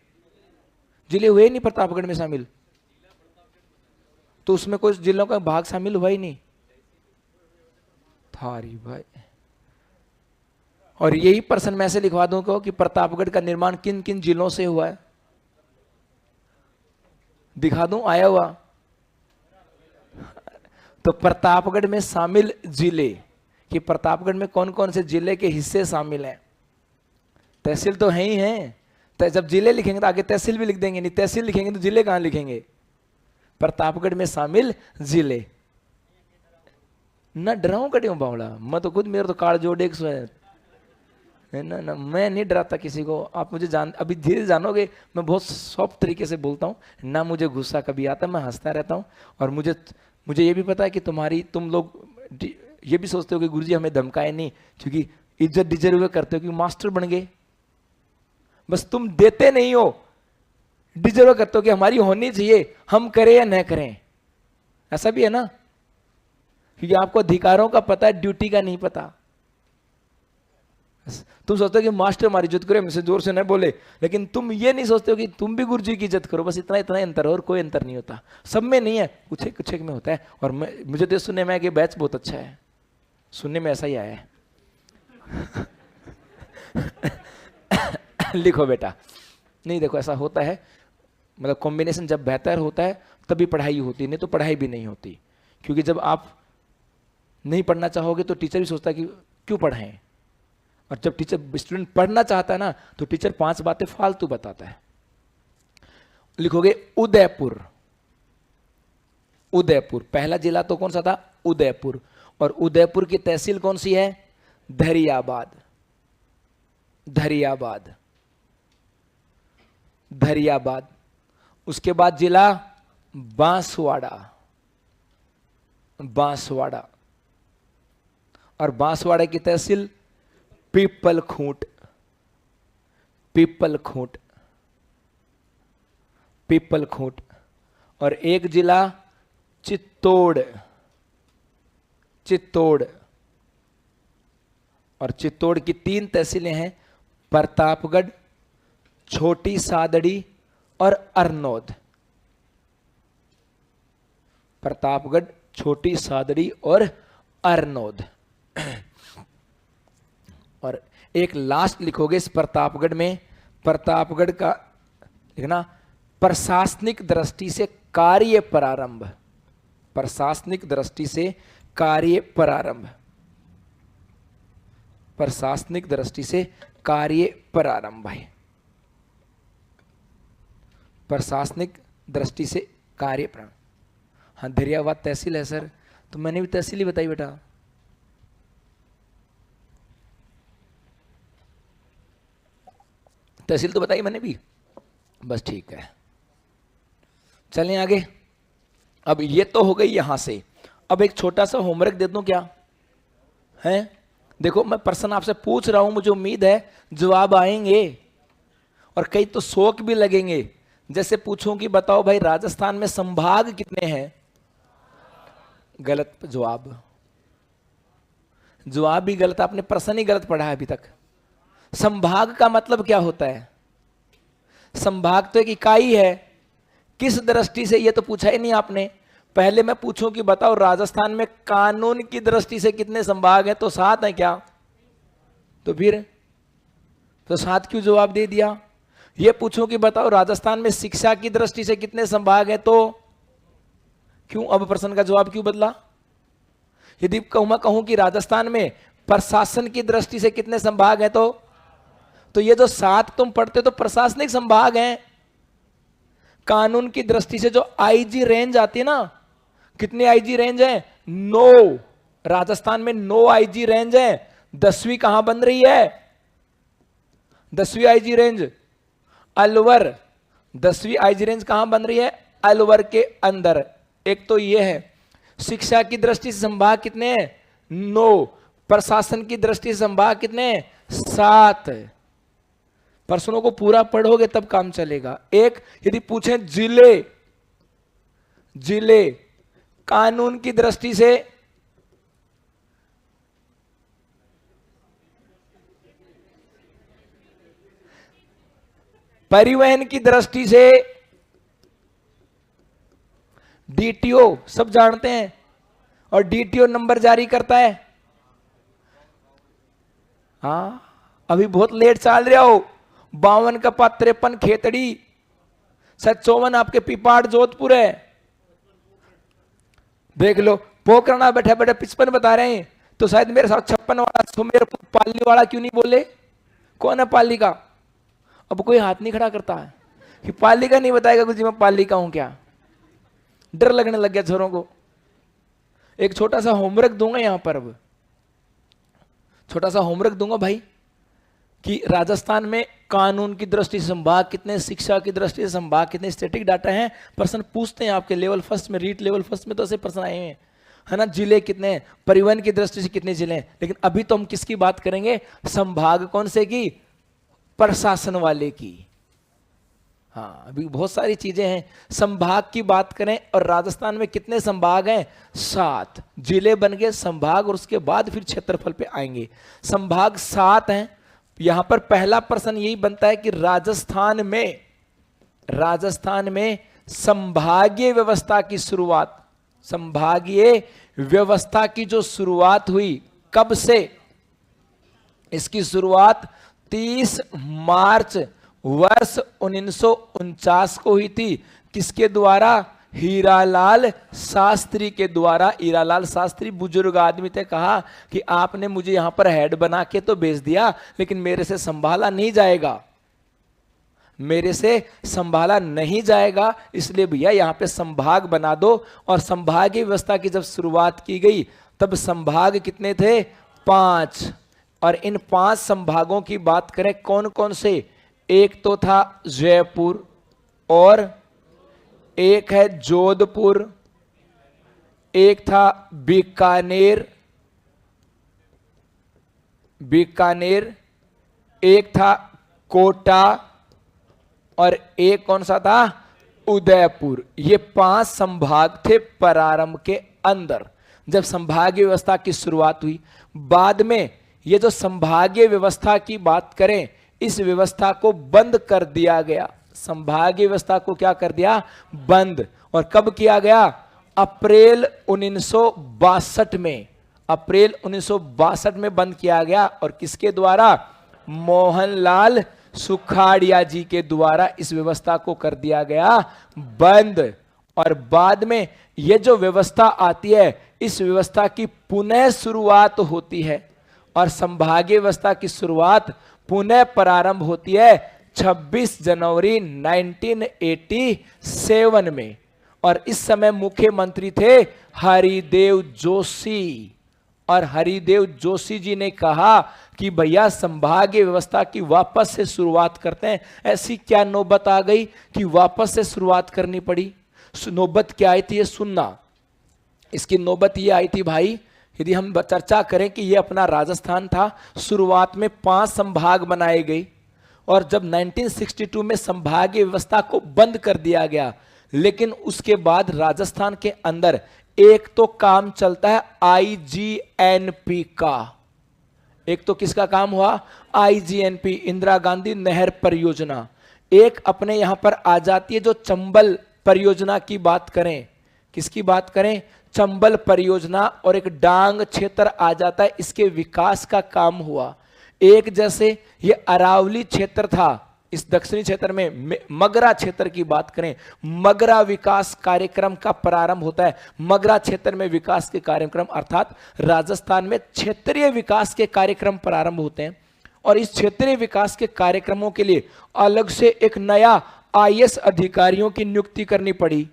जिले हुए नहीं प्रतापगढ़ में शामिल, तो उसमें कोई जिलों का भाग शामिल हुआ ही नहीं थारी भाई। और यही प्रश्न मैं ऐसे लिखवा दूं कि प्रतापगढ़ का निर्माण किन किन जिलों से हुआ है, दिखा दूं आया हुआ। तो प्रतापगढ़ में शामिल जिले, कि प्रतापगढ़ में कौन कौन से जिले के हिस्से शामिल हैं। तहसील तो है ही है, तो जब जिले लिखेंगे तो आगे तहसील भी लिख देंगे, नहीं तहसील लिखेंगे तो जिले कहां लिखेंगे। प्रतापगढ़ में शामिल जिले। ना डराऊं कटियों बावड़ा, मैं तो खुद, मेरे तो कार जोड़े है ना, ना मैं नहीं डराता किसी को। आप मुझे अभी धीरे जानोगे, मैं बहुत सॉफ्ट तरीके से बोलता हूँ ना, मुझे गुस्सा कभी आता, मैं हंसता रहता हूँ। और मुझे ये भी पता है कि तुम लोग ये भी सोचते हो कि गुरुजी हमें धमकाए नहीं, क्योंकि इज्जत डिजर्व करते हो, क्योंकि मास्टर बन गए। बस तुम देते नहीं हो, डिजर्व करते हो कि हमारी होनी चाहिए, हम करें या न करें। ऐसा भी है ना, क्योंकि आपको अधिकारों का पता है, ड्यूटी का नहीं पता। तुम सोचते हो कि मास्टर हमारी इज्जत करे, हमसे जोर से न बोले, लेकिन तुम ये नहीं सोचते हो कि तुम भी गुरुजी की इज्जत करो। बस इतना इतना अंतर है, और कोई अंतर नहीं होता। सब में नहीं है, कुछ एक में होता है। और मुझे तो सुनने में आया कि बैच बहुत अच्छा है, सुनने में ऐसा ही आया है। लिखो बेटा, नहीं देखो ऐसा होता है, मतलब कॉम्बिनेशन जब बेहतर होता है तभी पढ़ाई होती है, नहीं तो पढ़ाई भी नहीं होती। क्योंकि जब आप नहीं पढ़ना चाहोगे तो टीचर भी सोचता है कि क्यों पढ़ाएं, और जब टीचर स्टूडेंट पढ़ना चाहता है ना, तो टीचर 5 बातें फालतू बताता है। लिखोगे उदयपुर। उदयपुर पहला जिला तो कौन सा था? उदयपुर। और उदयपुर की तहसील कौन सी है? धरियाबाद। धरियाबाद, धरियाबाद। उसके बाद जिला बांसवाड़ा। बांसवाड़ा। और बांसवाड़ा की तहसील पीपलखूंट। पीपलखूंट, पीपलखूंट। और एक जिला चित्तौड़। चित्तौड़। और चित्तौड़ की 3 तहसीलें हैं, प्रतापगढ़, छोटी सादड़ी और अरनोद। प्रतापगढ़, छोटी सादड़ी और अरनोद। और एक लास्ट लिखोगे इस प्रतापगढ़ में, प्रतापगढ़ का लिखना प्रशासनिक दृष्टि से कार्य प्रारंभ। प्रशासनिक दृष्टि से कार्य प्रारंभ। प्रशासनिक दृष्टि से कार्य प्रारंभ है। प्रशासनिक दृष्टि से कार्य प्रारंभ। हाँ, धैर्यवाद तहसील है सर, तो मैंने भी तहसील ही बताई बेटा। तहसील तो बताई मैंने भी, बस ठीक है। चलें आगे। अब ये तो हो गई यहां से। अब एक छोटा सा होमवर्क दे दूं क्या है? देखो मैं प्रश्न आपसे पूछ रहा हूं, मुझे उम्मीद है जवाब आएंगे, और कई तो शौक भी लगेंगे। जैसे पूछूं कि बताओ भाई राजस्थान में संभाग कितने हैं? गलत जवाब। जवाब भी गलत, आपने प्रश्न ही गलत पढ़ा है अभी तक। संभाग का मतलब क्या होता है? संभाग तो एक इकाई है। किस दृष्टि से, ये तो पूछा ही नहीं आपने। पहले मैं पूछूं कि बताओ राजस्थान में कानून की दृष्टि से कितने संभाग हैं, तो 7 हैं क्या? तो फिर तो 7 क्यों जवाब दे दिया? ये पूछूं कि बताओ राजस्थान में शिक्षा की दृष्टि से कितने संभाग हैं, तो क्यों अब प्रश्न का जवाब क्यों बदला? यदि मैं कहूं कि राजस्थान में प्रशासन की दृष्टि से कितने संभाग हैं? तो ये जो 7 तुम पढ़ते हो तो प्रशासनिक संभाग हैं। कानून की दृष्टि से जो आईजी रेंज आती है ना, कितनी आईजी रेंज है? 9। राजस्थान में 9 आईजी रेंज है। 10वीं कहां बन रही है? 10वीं आईजी रेंज अलवर। 10वीं आईजी रेंज कहां बन रही है? अलवर के अंदर। एक तो ये है। शिक्षा की दृष्टि से संभाग कितने हैं? 9। प्रशासन की दृष्टि से संभाग कितने हैं? 7। प्रश्नों को पूरा पढ़ोगे तब काम चलेगा। एक यदि पूछें जिले कानून की दृष्टि से परिवहन की दृष्टि से डीटीओ सब जानते हैं, और डीटीओ नंबर जारी करता है। हाँ, अभी बहुत लेट चल रहे हो। 52 का 53 खेतड़ी, 54 आपके पिपाड़ जोधपुर है। देख लो, पोखरणा बैठे बैठे 55 बता रहे हैं, तो शायद मेरे साथ 56 वाला सुमेर पाली वाला क्यों नहीं बोले? कौन है पाली का? अब कोई हाथ नहीं खड़ा करता है कि पाली का नहीं बताएगा कुछ, मैं पाली का हूं क्या? डर लगने लग गया छोरों को। एक छोटा सा होमवर्क दूंगा यहां पर, अब छोटा सा होमवर्क दूंगा भाई, कि राजस्थान में कानून की दृष्टि से संभाग कितने, शिक्षा की दृष्टि से संभाग कितने, स्टैटिक डाटा है। प्रश्न पूछते हैं आपके लेवल फर्स्ट में, रीट लेवल फर्स्ट में तो ऐसे प्रश्न आए हैं, है ना। जिले कितने, परिवहन की दृष्टि से कितने जिले हैं। लेकिन अभी तो हम किसकी बात करेंगे? संभाग कौन से की? प्रशासन वाले की। हाँ, अभी बहुत सारी चीजें हैं। संभाग की बात करें, और राजस्थान में कितने संभाग हैं? 7। जिले बन गए संभाग, और उसके बाद फिर क्षेत्रफल पे आएंगे। संभाग 7 हैं। यहां पर पहला प्रश्न यही बनता है कि राजस्थान में संभागीय व्यवस्था की शुरुआत, संभागीय व्यवस्था की जो शुरुआत हुई कब से? इसकी शुरुआत 30 मार्च वर्ष 1949 को हुई थी। किसके द्वारा? हीरालाल शास्त्री के द्वारा। हीरालाल शास्त्री बुजुर्ग आदमी थे। कहा कि आपने मुझे यहां पर हेड बना के तो भेज दिया, लेकिन मेरे से संभाला नहीं जाएगा, मेरे से संभाला नहीं जाएगा, इसलिए भैया यहां पे संभाग बना दो। और संभागीय व्यवस्था की जब शुरुआत की गई तब संभाग कितने थे? 5। और इन 5 संभागों की बात करें कौन कौन से? एक तो था जयपुर, और एक है जोधपुर, एक था बीकानेर, एक था कोटा, और एक कौन सा था? उदयपुर। ये 5 संभाग थे प्रारंभ के अंदर जब संभागीय व्यवस्था की शुरुआत हुई। बाद में ये जो संभागीय व्यवस्था की बात करें, इस व्यवस्था को बंद कर दिया गया। संभागीय व्यवस्था को क्या कर दिया? बंद। और कब किया गया? अप्रैल 1962 में। अप्रैल 1962 में बंद किया गया। और किसके द्वारा? मोहनलाल सुखाड़िया जी के द्वारा इस व्यवस्था को कर दिया गया बंद। और बाद में यह जो व्यवस्था आती है, इस व्यवस्था की पुनः शुरुआत होती है, और संभागीय व्यवस्था की शुरुआत पुनः प्रारंभ होती है 26 जनवरी 1987 में। और इस समय मुख्यमंत्री थे हरिदेव जोशी। और हरिदेव जोशी जी ने कहा कि भैया संभागीय व्यवस्था की वापस से शुरुआत करते हैं। ऐसी क्या नौबत आ गई कि वापस से शुरुआत करनी पड़ी? नौबत क्या आई थी ये सुनना। इसकी नौबत ये आई थी भाई, यदि हम चर्चा करें कि ये अपना राजस्थान था, शुरुआत में 5 संभाग बनाए गए, और जब 1962 में संभागीय व्यवस्था को बंद कर दिया गया, लेकिन उसके बाद राजस्थान के अंदर एक तो काम चलता है आईजीएनपी का। एक तो किसका काम हुआ? आईजीएनपी, इंदिरा गांधी नहर परियोजना। एक अपने यहां पर आ जाती है जो चंबल परियोजना की बात करें। किसकी बात करें? चंबल परियोजना। और एक डांग क्षेत्र आ जाता है, इसके विकास का काम हुआ। एक जैसे ये अरावली क्षेत्र था, इस दक्षिणी क्षेत्र में मगरा क्षेत्र की बात करें, मगरा विकास कार्यक्रम का प्रारंभ होता है। मगरा क्षेत्र में विकास के कार्यक्रम अर्थात राजस्थान में क्षेत्रीय विकास के कार्यक्रम प्रारंभ होते हैं और इस क्षेत्रीय विकास के कार्यक्रमों के लिए अलग से एक नया आईएएस अधिकारियों की नियुक्ति करनी पड़ी।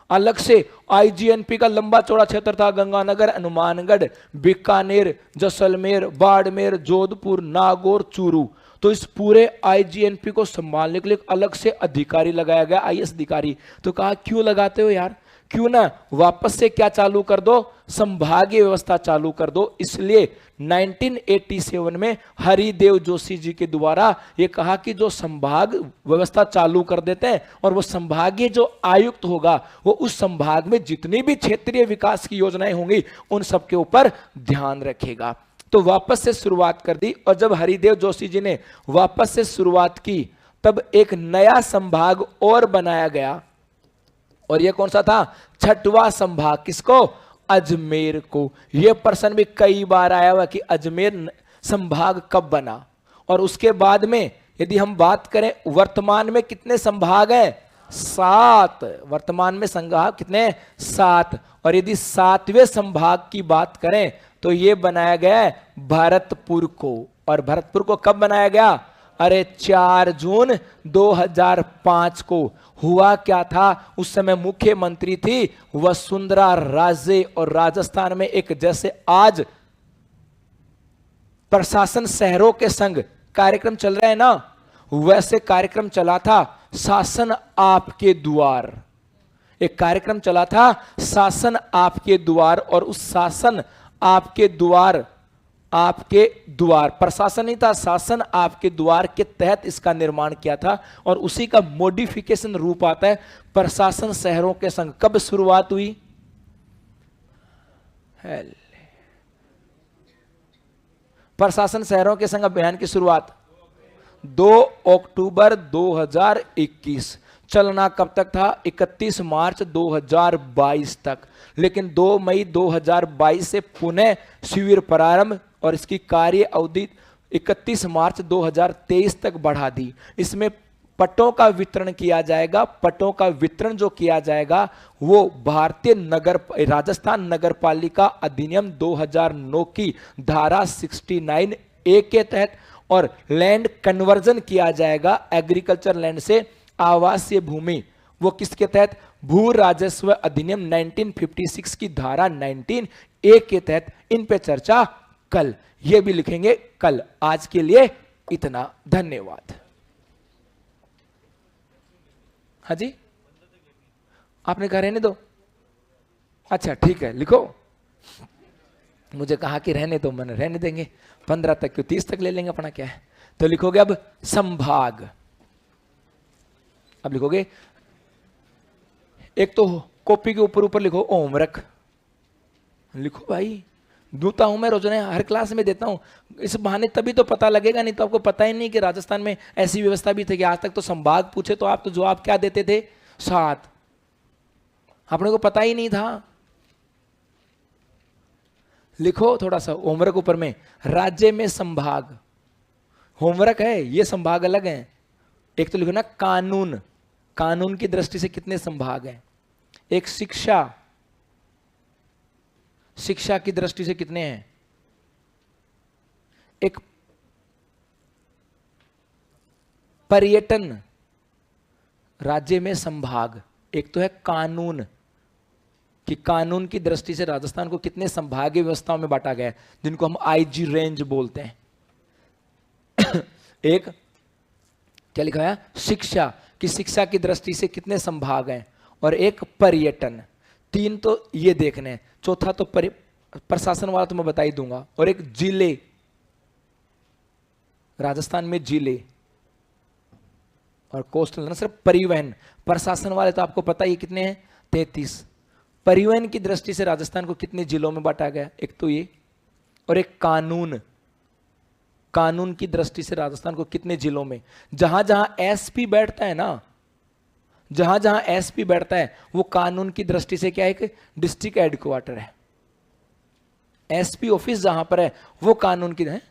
अलग से आईजीएनपी का लंबा चौड़ा क्षेत्र था, गंगानगर, हनुमानगढ़, बीकानेर, जैसलमेर, बाड़मेर, जोधपुर, नागौर, चूरू। तो इस पूरे आईजीएनपी को संभालने के लिए अलग से अधिकारी लगाया गया, आईएएस अधिकारी। तो कहा क्यों लगाते हो यार, क्यों ना वापस से क्या चालू कर दो, संभागीय व्यवस्था चालू कर दो। इसलिए 1987 में हरिदेव जोशी जी के द्वारा ये कहा कि जो संभाग व्यवस्था चालू कर देते हैं और वो संभागीय जो आयुक्त होगा वो उस संभाग में जितनी भी क्षेत्रीय विकास की योजनाएं होंगी उन सब के ऊपर ध्यान रखेगा। तो वापस से शुरुआत कर दी और जब हरिदेव जोशी जी ने वापस से शुरुआत की तब एक नया संभाग और बनाया गया और यह कौन सा था, छठवां संभाग। किसको, अजमेर को। यह प्रश्न भी कई बार आया हुआ कि अजमेर संभाग कब बना। और उसके बाद में यदि हम बात करें वर्तमान में कितने संभाग हैं, 7। वर्तमान में संभाग कितने, 7। और यदि 7वें संभाग की बात करें तो यह बनाया गया है भरतपुर को। और भरतपुर को कब बनाया गया, अरे 4 जून 2005 को। हुआ क्या था, उस समय मुख्यमंत्री थी वसुंधरा राजे और राजस्थान में एक जैसे आज प्रशासन शहरों के संग कार्यक्रम चल रहा है ना, वैसे कार्यक्रम चला था शासन आपके द्वार। एक कार्यक्रम चला था शासन आपके द्वार और उस शासन आपके द्वार, आपके द्वार प्रशासन नहीं था, शासन आपके द्वार के तहत इसका निर्माण किया था और उसी का मॉडिफिकेशन रूप आता है प्रशासन शहरों के संग। कब शुरुआत हुई, प्रशासन शहरों के संग अभियान की शुरुआत 2 अक्टूबर 2021। चलना कब तक था, 31 मार्च 2022 तक। लेकिन 2 मई 2022 से पुनः शिविर प्रारंभ और इसकी कार्य अवधि 31 मार्च 2023 तक बढ़ा दी। इसमें पटों का वितरण किया जाएगा। पटों का वितरण जो किया जाएगा वो भारतीय राजस्थान नगरपालिका अधिनियम 2009 की धारा 69A के तहत और लैंड कन्वर्जन किया जाएगा एग्रीकल्चर लैंड से आवासीय भूमि। वो किसके तहत, भू राजस्व अधिनियम 1956 की धारा 19A के तहत। इन पे चर्चा कल, ये भी लिखेंगे कल। आज के लिए इतना, धन्यवाद। हाँ जी, आपने कहा रहने दो, अच्छा ठीक है लिखो। मुझे कहा कि रहने दो, मैंने रहने देंगे, 15 तक क्यों, 30 तक ले लेंगे, अपना क्या है। तो लिखोगे अब संभाग। अब लिखोगे एक तो कॉपी के ऊपर ऊपर लिखो होमवर्क, लिखो भाई, दूता हूं मैं रोजाना, हर क्लास में देता हूं। इस बहाने तभी तो पता लगेगा, नहीं तो आपको पता ही नहीं कि राजस्थान में ऐसी व्यवस्था भी थी कि आज तक तो संभाग पूछे तो आप तो जवाब क्या देते थे, 7। अपने को पता ही नहीं था। लिखो थोड़ा सा होमवर्क ऊपर में, राज्य में संभाग, होमवर्क है ये, संभाग अलग है। एक तो लिखो ना कानून, कानून की दृष्टि से कितने संभाग हैं। एक शिक्षा, शिक्षा की दृष्टि से कितने हैं। एक पर्यटन, राज्य में संभाग। एक तो है कानून, कि कानून की दृष्टि से राजस्थान को कितने संभागीय व्यवस्थाओं में बांटा गया है, जिनको हम आईजी रेंज बोलते हैं। एक क्या लिखा है, शिक्षा, कि शिक्षा की दृष्टि से कितने संभाग हैं। और एक पर्यटन, 3 तो ये देखने हैं। चौथा तो प्रशासन वाला तो मैं बता ही दूंगा। और एक जिले, राजस्थान में जिले और कोस्टल ना सिर्फ परिवहन। प्रशासन वाले तो आपको पता ही कितने हैं, 33। परिवहन की दृष्टि से राजस्थान को कितने जिलों में बांटा गया, एक तो ये। और एक कानून, कानून की दृष्टि से राजस्थान को कितने जिलों में। जहां जहां एसपी बैठता है ना, जहां जहां एसपी बैठता है वो कानून की दृष्टि से क्या है, एक डिस्ट्रिक्ट हेडक्वार्टर है। एसपी ऑफिस जहां पर है वो कानून की है,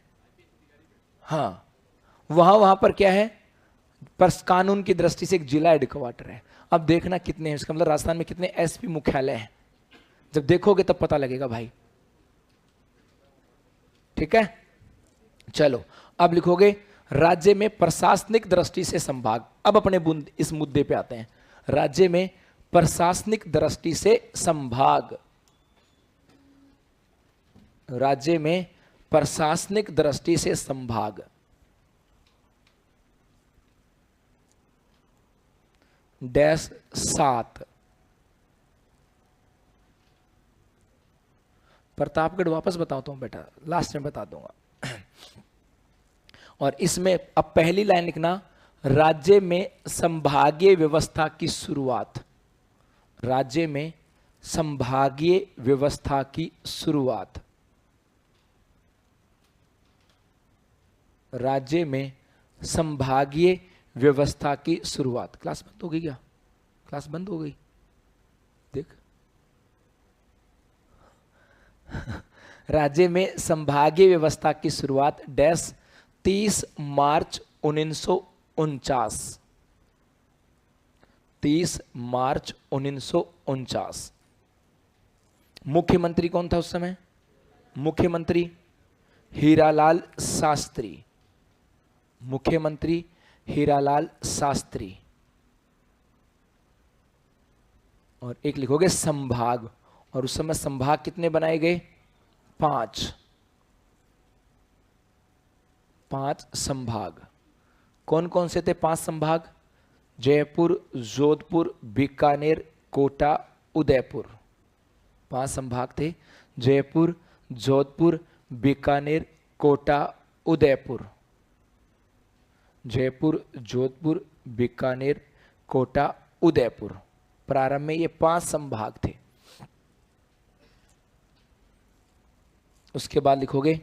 हाँ वहां पर क्या है, पर कानून की दृष्टि से एक जिला हेडक्वार्टर है। अब देखना कितने हैं, इसका मतलब राजस्थान में कितने एसपी मुख्यालय हैं, जब देखोगे तब पता लगेगा भाई। ठीक है, चलो अब लिखोगे राज्य में प्रशासनिक दृष्टि से संभाग। अब अपने इस मुद्दे पे आते हैं, राज्य में प्रशासनिक दृष्टि से संभाग। राज्य में प्रशासनिक दृष्टि से संभाग डैश 7। प्रतापगढ़ वापस बताता हूं बेटा, लास्ट में बता दूंगा। और इसमें अब पहली लाइन लिखना, राज्य में संभागीय व्यवस्था की शुरुआत। राज्य में संभागीय व्यवस्था की शुरुआत। राज्य में संभागीय व्यवस्था की शुरुआत। क्लास बंद हो गई क्या? क्लास बंद हो गई, देख। राज्य में संभागीय व्यवस्था की शुरुआत डैश 30 मार्च 1949। 30 मार्च 1949। मुख्यमंत्री कौन था उस समय? मुख्यमंत्री हीरालाल शास्त्री। मुख्यमंत्री हीरालाल शास्त्री। और एक लिखोगे संभाग, और उस समय संभाग कितने बनाए गए? 5 संभाग। कौन कौन से थे 5 संभाग? जयपुर, जोधपुर, बीकानेर, कोटा, उदयपुर। 5 संभाग थे, जयपुर, जोधपुर, बीकानेर, कोटा, उदयपुर। जयपुर, जोधपुर, बीकानेर, कोटा, उदयपुर। प्रारंभ में ये 5 संभाग थे। उसके बाद लिखोगे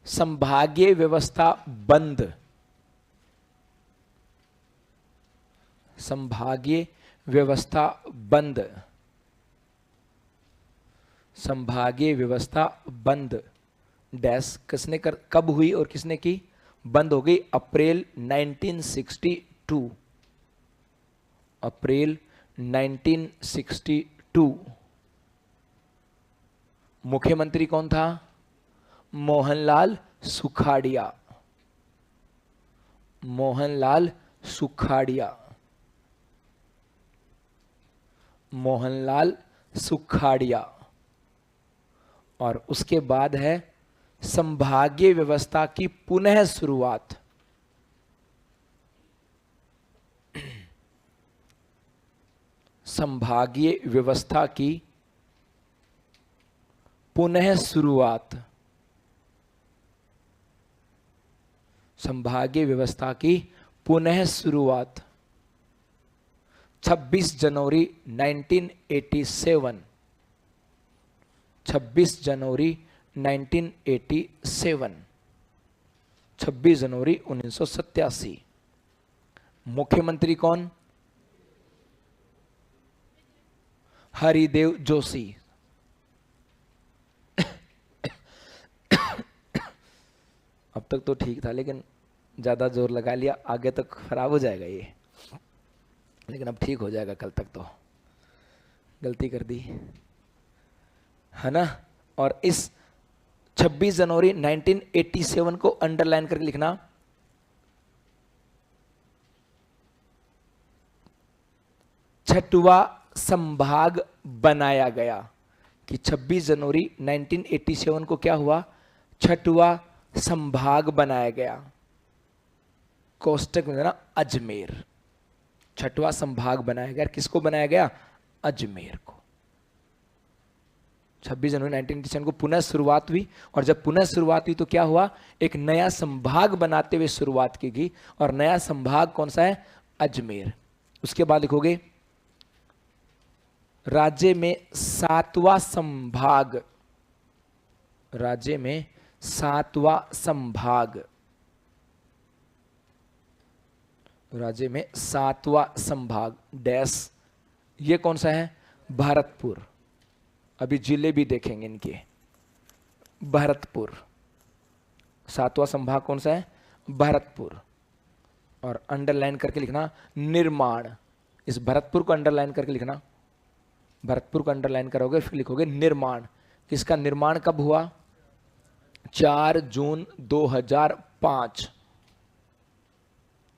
संभागीय व्यवस्था बंद। संभागीय व्यवस्था बंद। संभागीय व्यवस्था बंद डैश किसने कब हुई और किसने की? बंद हो गई अप्रैल 1962। अप्रैल 1962। मुख्यमंत्री कौन था? मोहनलाल सुखाड़िया। मोहनलाल सुखाड़िया। मोहनलाल सुखाड़िया। और उसके बाद है संभागीय व्यवस्था की पुनः शुरुआत। संभागीय व्यवस्था की पुनः शुरुआत। संभागीय व्यवस्था की पुनः शुरुआत 26 जनवरी 1987। 26 जनवरी 1987। 26 जनवरी 1987। मुख्यमंत्री कौन? हरिदेव जोशी। अब तक तो ठीक था, लेकिन ज्यादा जोर लगा लिया, आगे तक खराब हो जाएगा ये, लेकिन अब ठीक हो जाएगा। कल तक तो गलती कर दी है ना। और इस 26 जनवरी 1987 को अंडरलाइन करके लिखना। छठवा संभाग बनाया गया, कि 26 जनवरी 1987 को क्या हुआ? छठवा संभाग बनाया गया। कोष्टक में देना अजमेर। छठवा संभाग बनाया गया। किसको बनाया गया? अजमेर को। 26 जनवरी 1987 को पुनः शुरुआत हुई, और जब पुनः शुरुआत हुई तो क्या हुआ? एक नया संभाग बनाते हुए शुरुआत की गई, और नया संभाग कौन सा है? अजमेर। उसके बाद लिखोगे राज्य में 7वां संभाग। राज्य में 7वां संभाग। राज्य में 7वां संभाग डैश, ये कौन सा है? भरतपुर। अभी जिले भी देखेंगे इनके। भरतपुर 7वां संभाग कौन सा है? भरतपुर। और अंडरलाइन करके लिखना निर्माण। इस भरतपुर को अंडरलाइन करके लिखना, भरतपुर को अंडरलाइन करोगे फिर लिखोगे निर्माण। किसका निर्माण कब हुआ? 4 जून 2005,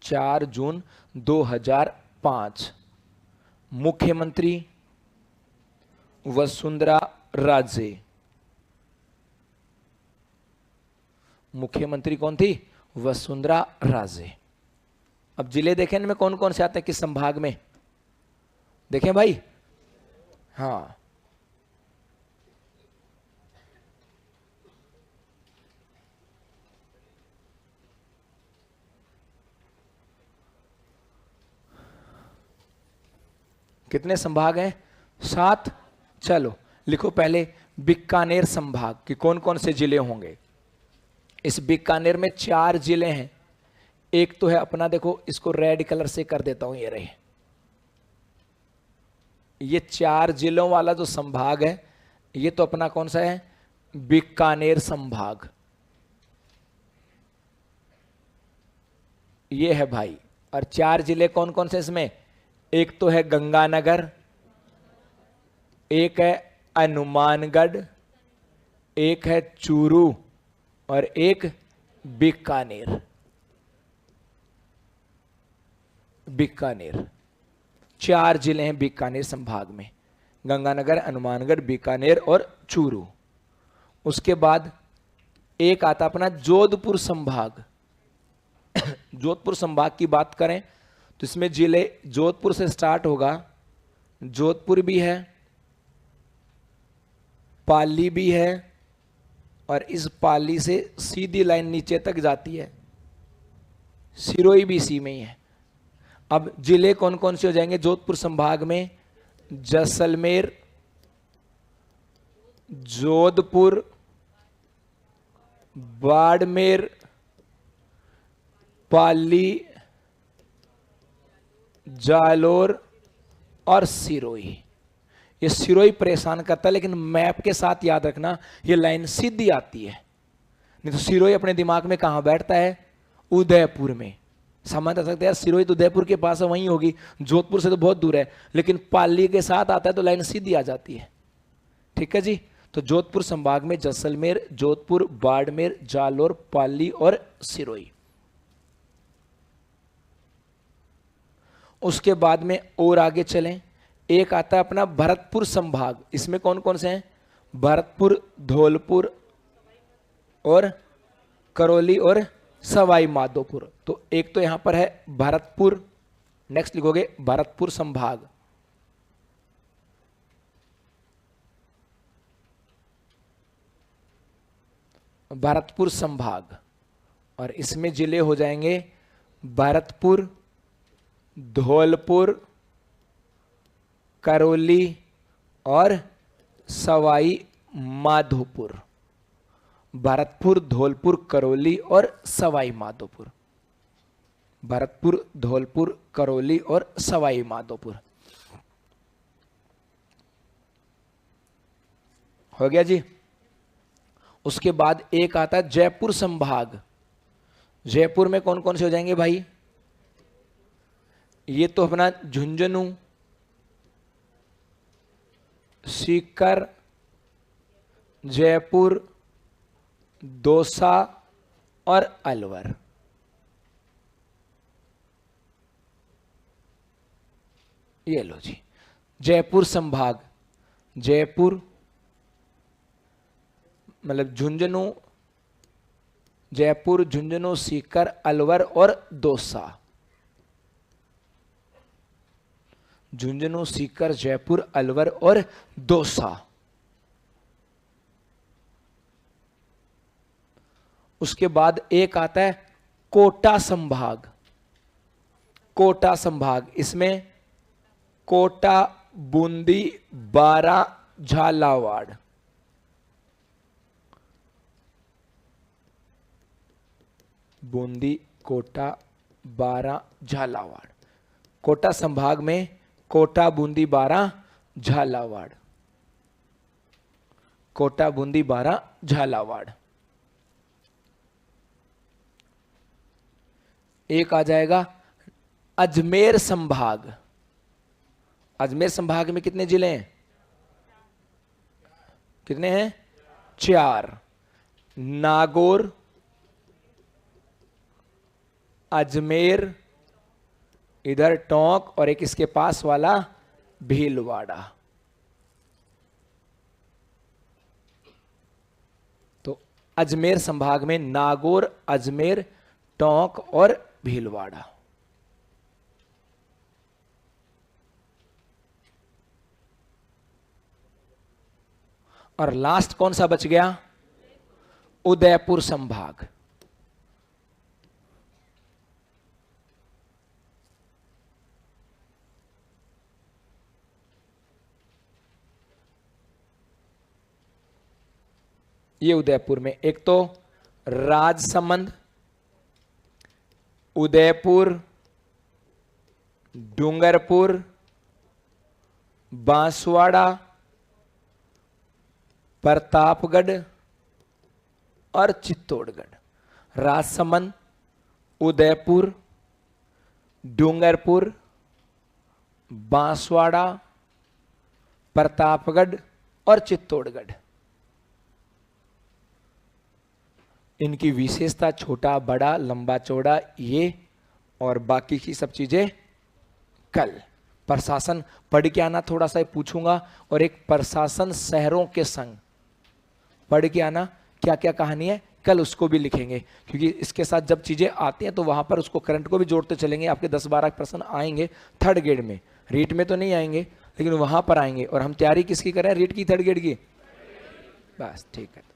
4 जून 2005। मुख्यमंत्री वसुंधरा राजे। मुख्यमंत्री कौन थी? वसुंधरा राजे। अब जिले देखें इनमें कौन कौन से आते हैं, किस संभाग में देखें भाई? हाँ, कितने संभाग हैं? 7। चलो लिखो पहले बीकानेर संभाग कि कौन कौन से जिले होंगे। इस बीकानेर में 4 जिले हैं। एक तो है अपना, देखो इसको रेड कलर से कर देता हूं, ये रहे। ये 4 जिलों वाला जो संभाग है ये तो अपना कौन सा है? बीकानेर संभाग। ये है भाई। और 4 जिले कौन कौन से इसमें? एक तो है गंगानगर, एक है हनुमानगढ़, एक है चूरू और एक बीकानेर। बीकानेर 4 जिले हैं बीकानेर संभाग में, गंगानगर, हनुमानगढ़, बीकानेर और चूरू। उसके बाद एक आता अपना जोधपुर संभाग। जोधपुर संभाग की बात करें तो इसमें जिले जोधपुर से स्टार्ट होगा। जोधपुर भी है, पाली भी है और इस पाली से सीधी लाइन नीचे तक जाती है। सिरोही भी इसी में ही है। अब जिले कौन कौन से हो जाएंगे जोधपुर संभाग में? जैसलमेर, जोधपुर, बाड़मेर, पाली, जालोर और सिरोही। ये सिरोही परेशान करता है, लेकिन मैप के साथ याद रखना ये लाइन सीधी आती है। नहीं तो सिरोही अपने दिमाग में कहां बैठता है? उदयपुर में। समझ आ सकते हैं यार, सिरोही तो उदयपुर के पास है, वहीं होगी। जोधपुर से तो बहुत दूर है, लेकिन पाली के साथ आता है तो लाइन सीधी आ जाती है। ठीक है जी। तो जोधपुर संभाग में जैसलमेर, जोधपुर, बाड़मेर, जालोर, पाली और सिरोही। उसके बाद में और आगे चलें, एक आता है अपना भरतपुर संभाग। इसमें कौन कौन से हैं? भरतपुर, धौलपुर और करौली और सवाई माधोपुर। तो एक तो यहां पर है भरतपुर, नेक्स्ट लिखोगे भरतपुर संभाग। भरतपुर संभाग और इसमें जिले हो जाएंगे भरतपुर, धौलपुर, करौली और सवाई माधोपुर। भरतपुर, धौलपुर, करौली और सवाई माधोपुर। भरतपुर, धौलपुर, करौली और सवाई माधोपुर। हो गया जी। उसके बाद एक आता है जयपुर संभाग। जयपुर में कौन कौन से हो जाएंगे भाई? ये तो अपना झुंझुनू, सीकर, जयपुर, दौसा और अलवर। ये लो जी जयपुर संभाग। जयपुर मतलब झुंझुनू, जयपुर, झुंझुनू, सीकर, अलवर और दौसा। झुंझुनू, सीकर, जयपुर, अलवर और दौसा। उसके बाद एक आता है कोटा संभाग। कोटा संभाग, इसमें कोटा, बूंदी, बारा, झालावाड़। बूंदी, कोटा, बारा, झालावाड़। कोटा संभाग में कोटा, बूंदी, बारा, झालावाड़। कोटा, बूंदी, बारा, झालावाड़। एक आ जाएगा अजमेर संभाग, अजमेर संभाग में कितने जिले हैं? कितने हैं? 4। नागौर, अजमेर, इधर टोंक और एक इसके पास वाला भीलवाड़ा। तो अजमेर संभाग में नागौर, अजमेर, टोंक और भीलवाड़ा। और लास्ट कौन सा बच गया? उदयपुर संभाग। ये उदयपुर में एक तो राजसमंद, उदयपुर, डूंगरपुर, बांसवाड़ा, प्रतापगढ़ और चित्तौड़गढ़। राजसमंद, उदयपुर, डूंगरपुर, बांसवाड़ा, प्रतापगढ़ और चित्तौड़गढ़। इनकी विशेषता छोटा, बड़ा, लंबा, चौड़ा, ये और बाकी की सब चीजें कल। प्रशासन पढ़ के आना, थोड़ा सा पूछूंगा, और एक प्रशासन शहरों के संग पढ़ के आना, क्या क्या कहानी है कल उसको भी लिखेंगे, क्योंकि इसके साथ जब चीजें आती हैं तो वहां पर उसको करंट को भी जोड़ते चलेंगे। आपके 10-12 प्रश्न आएंगे थर्ड ग्रेड में, रीट में तो नहीं आएंगे लेकिन वहां पर आएंगे। और हम तैयारी किसकी कर रहे हैं? रीट की, थर्ड ग्रेड की। बस ठीक है।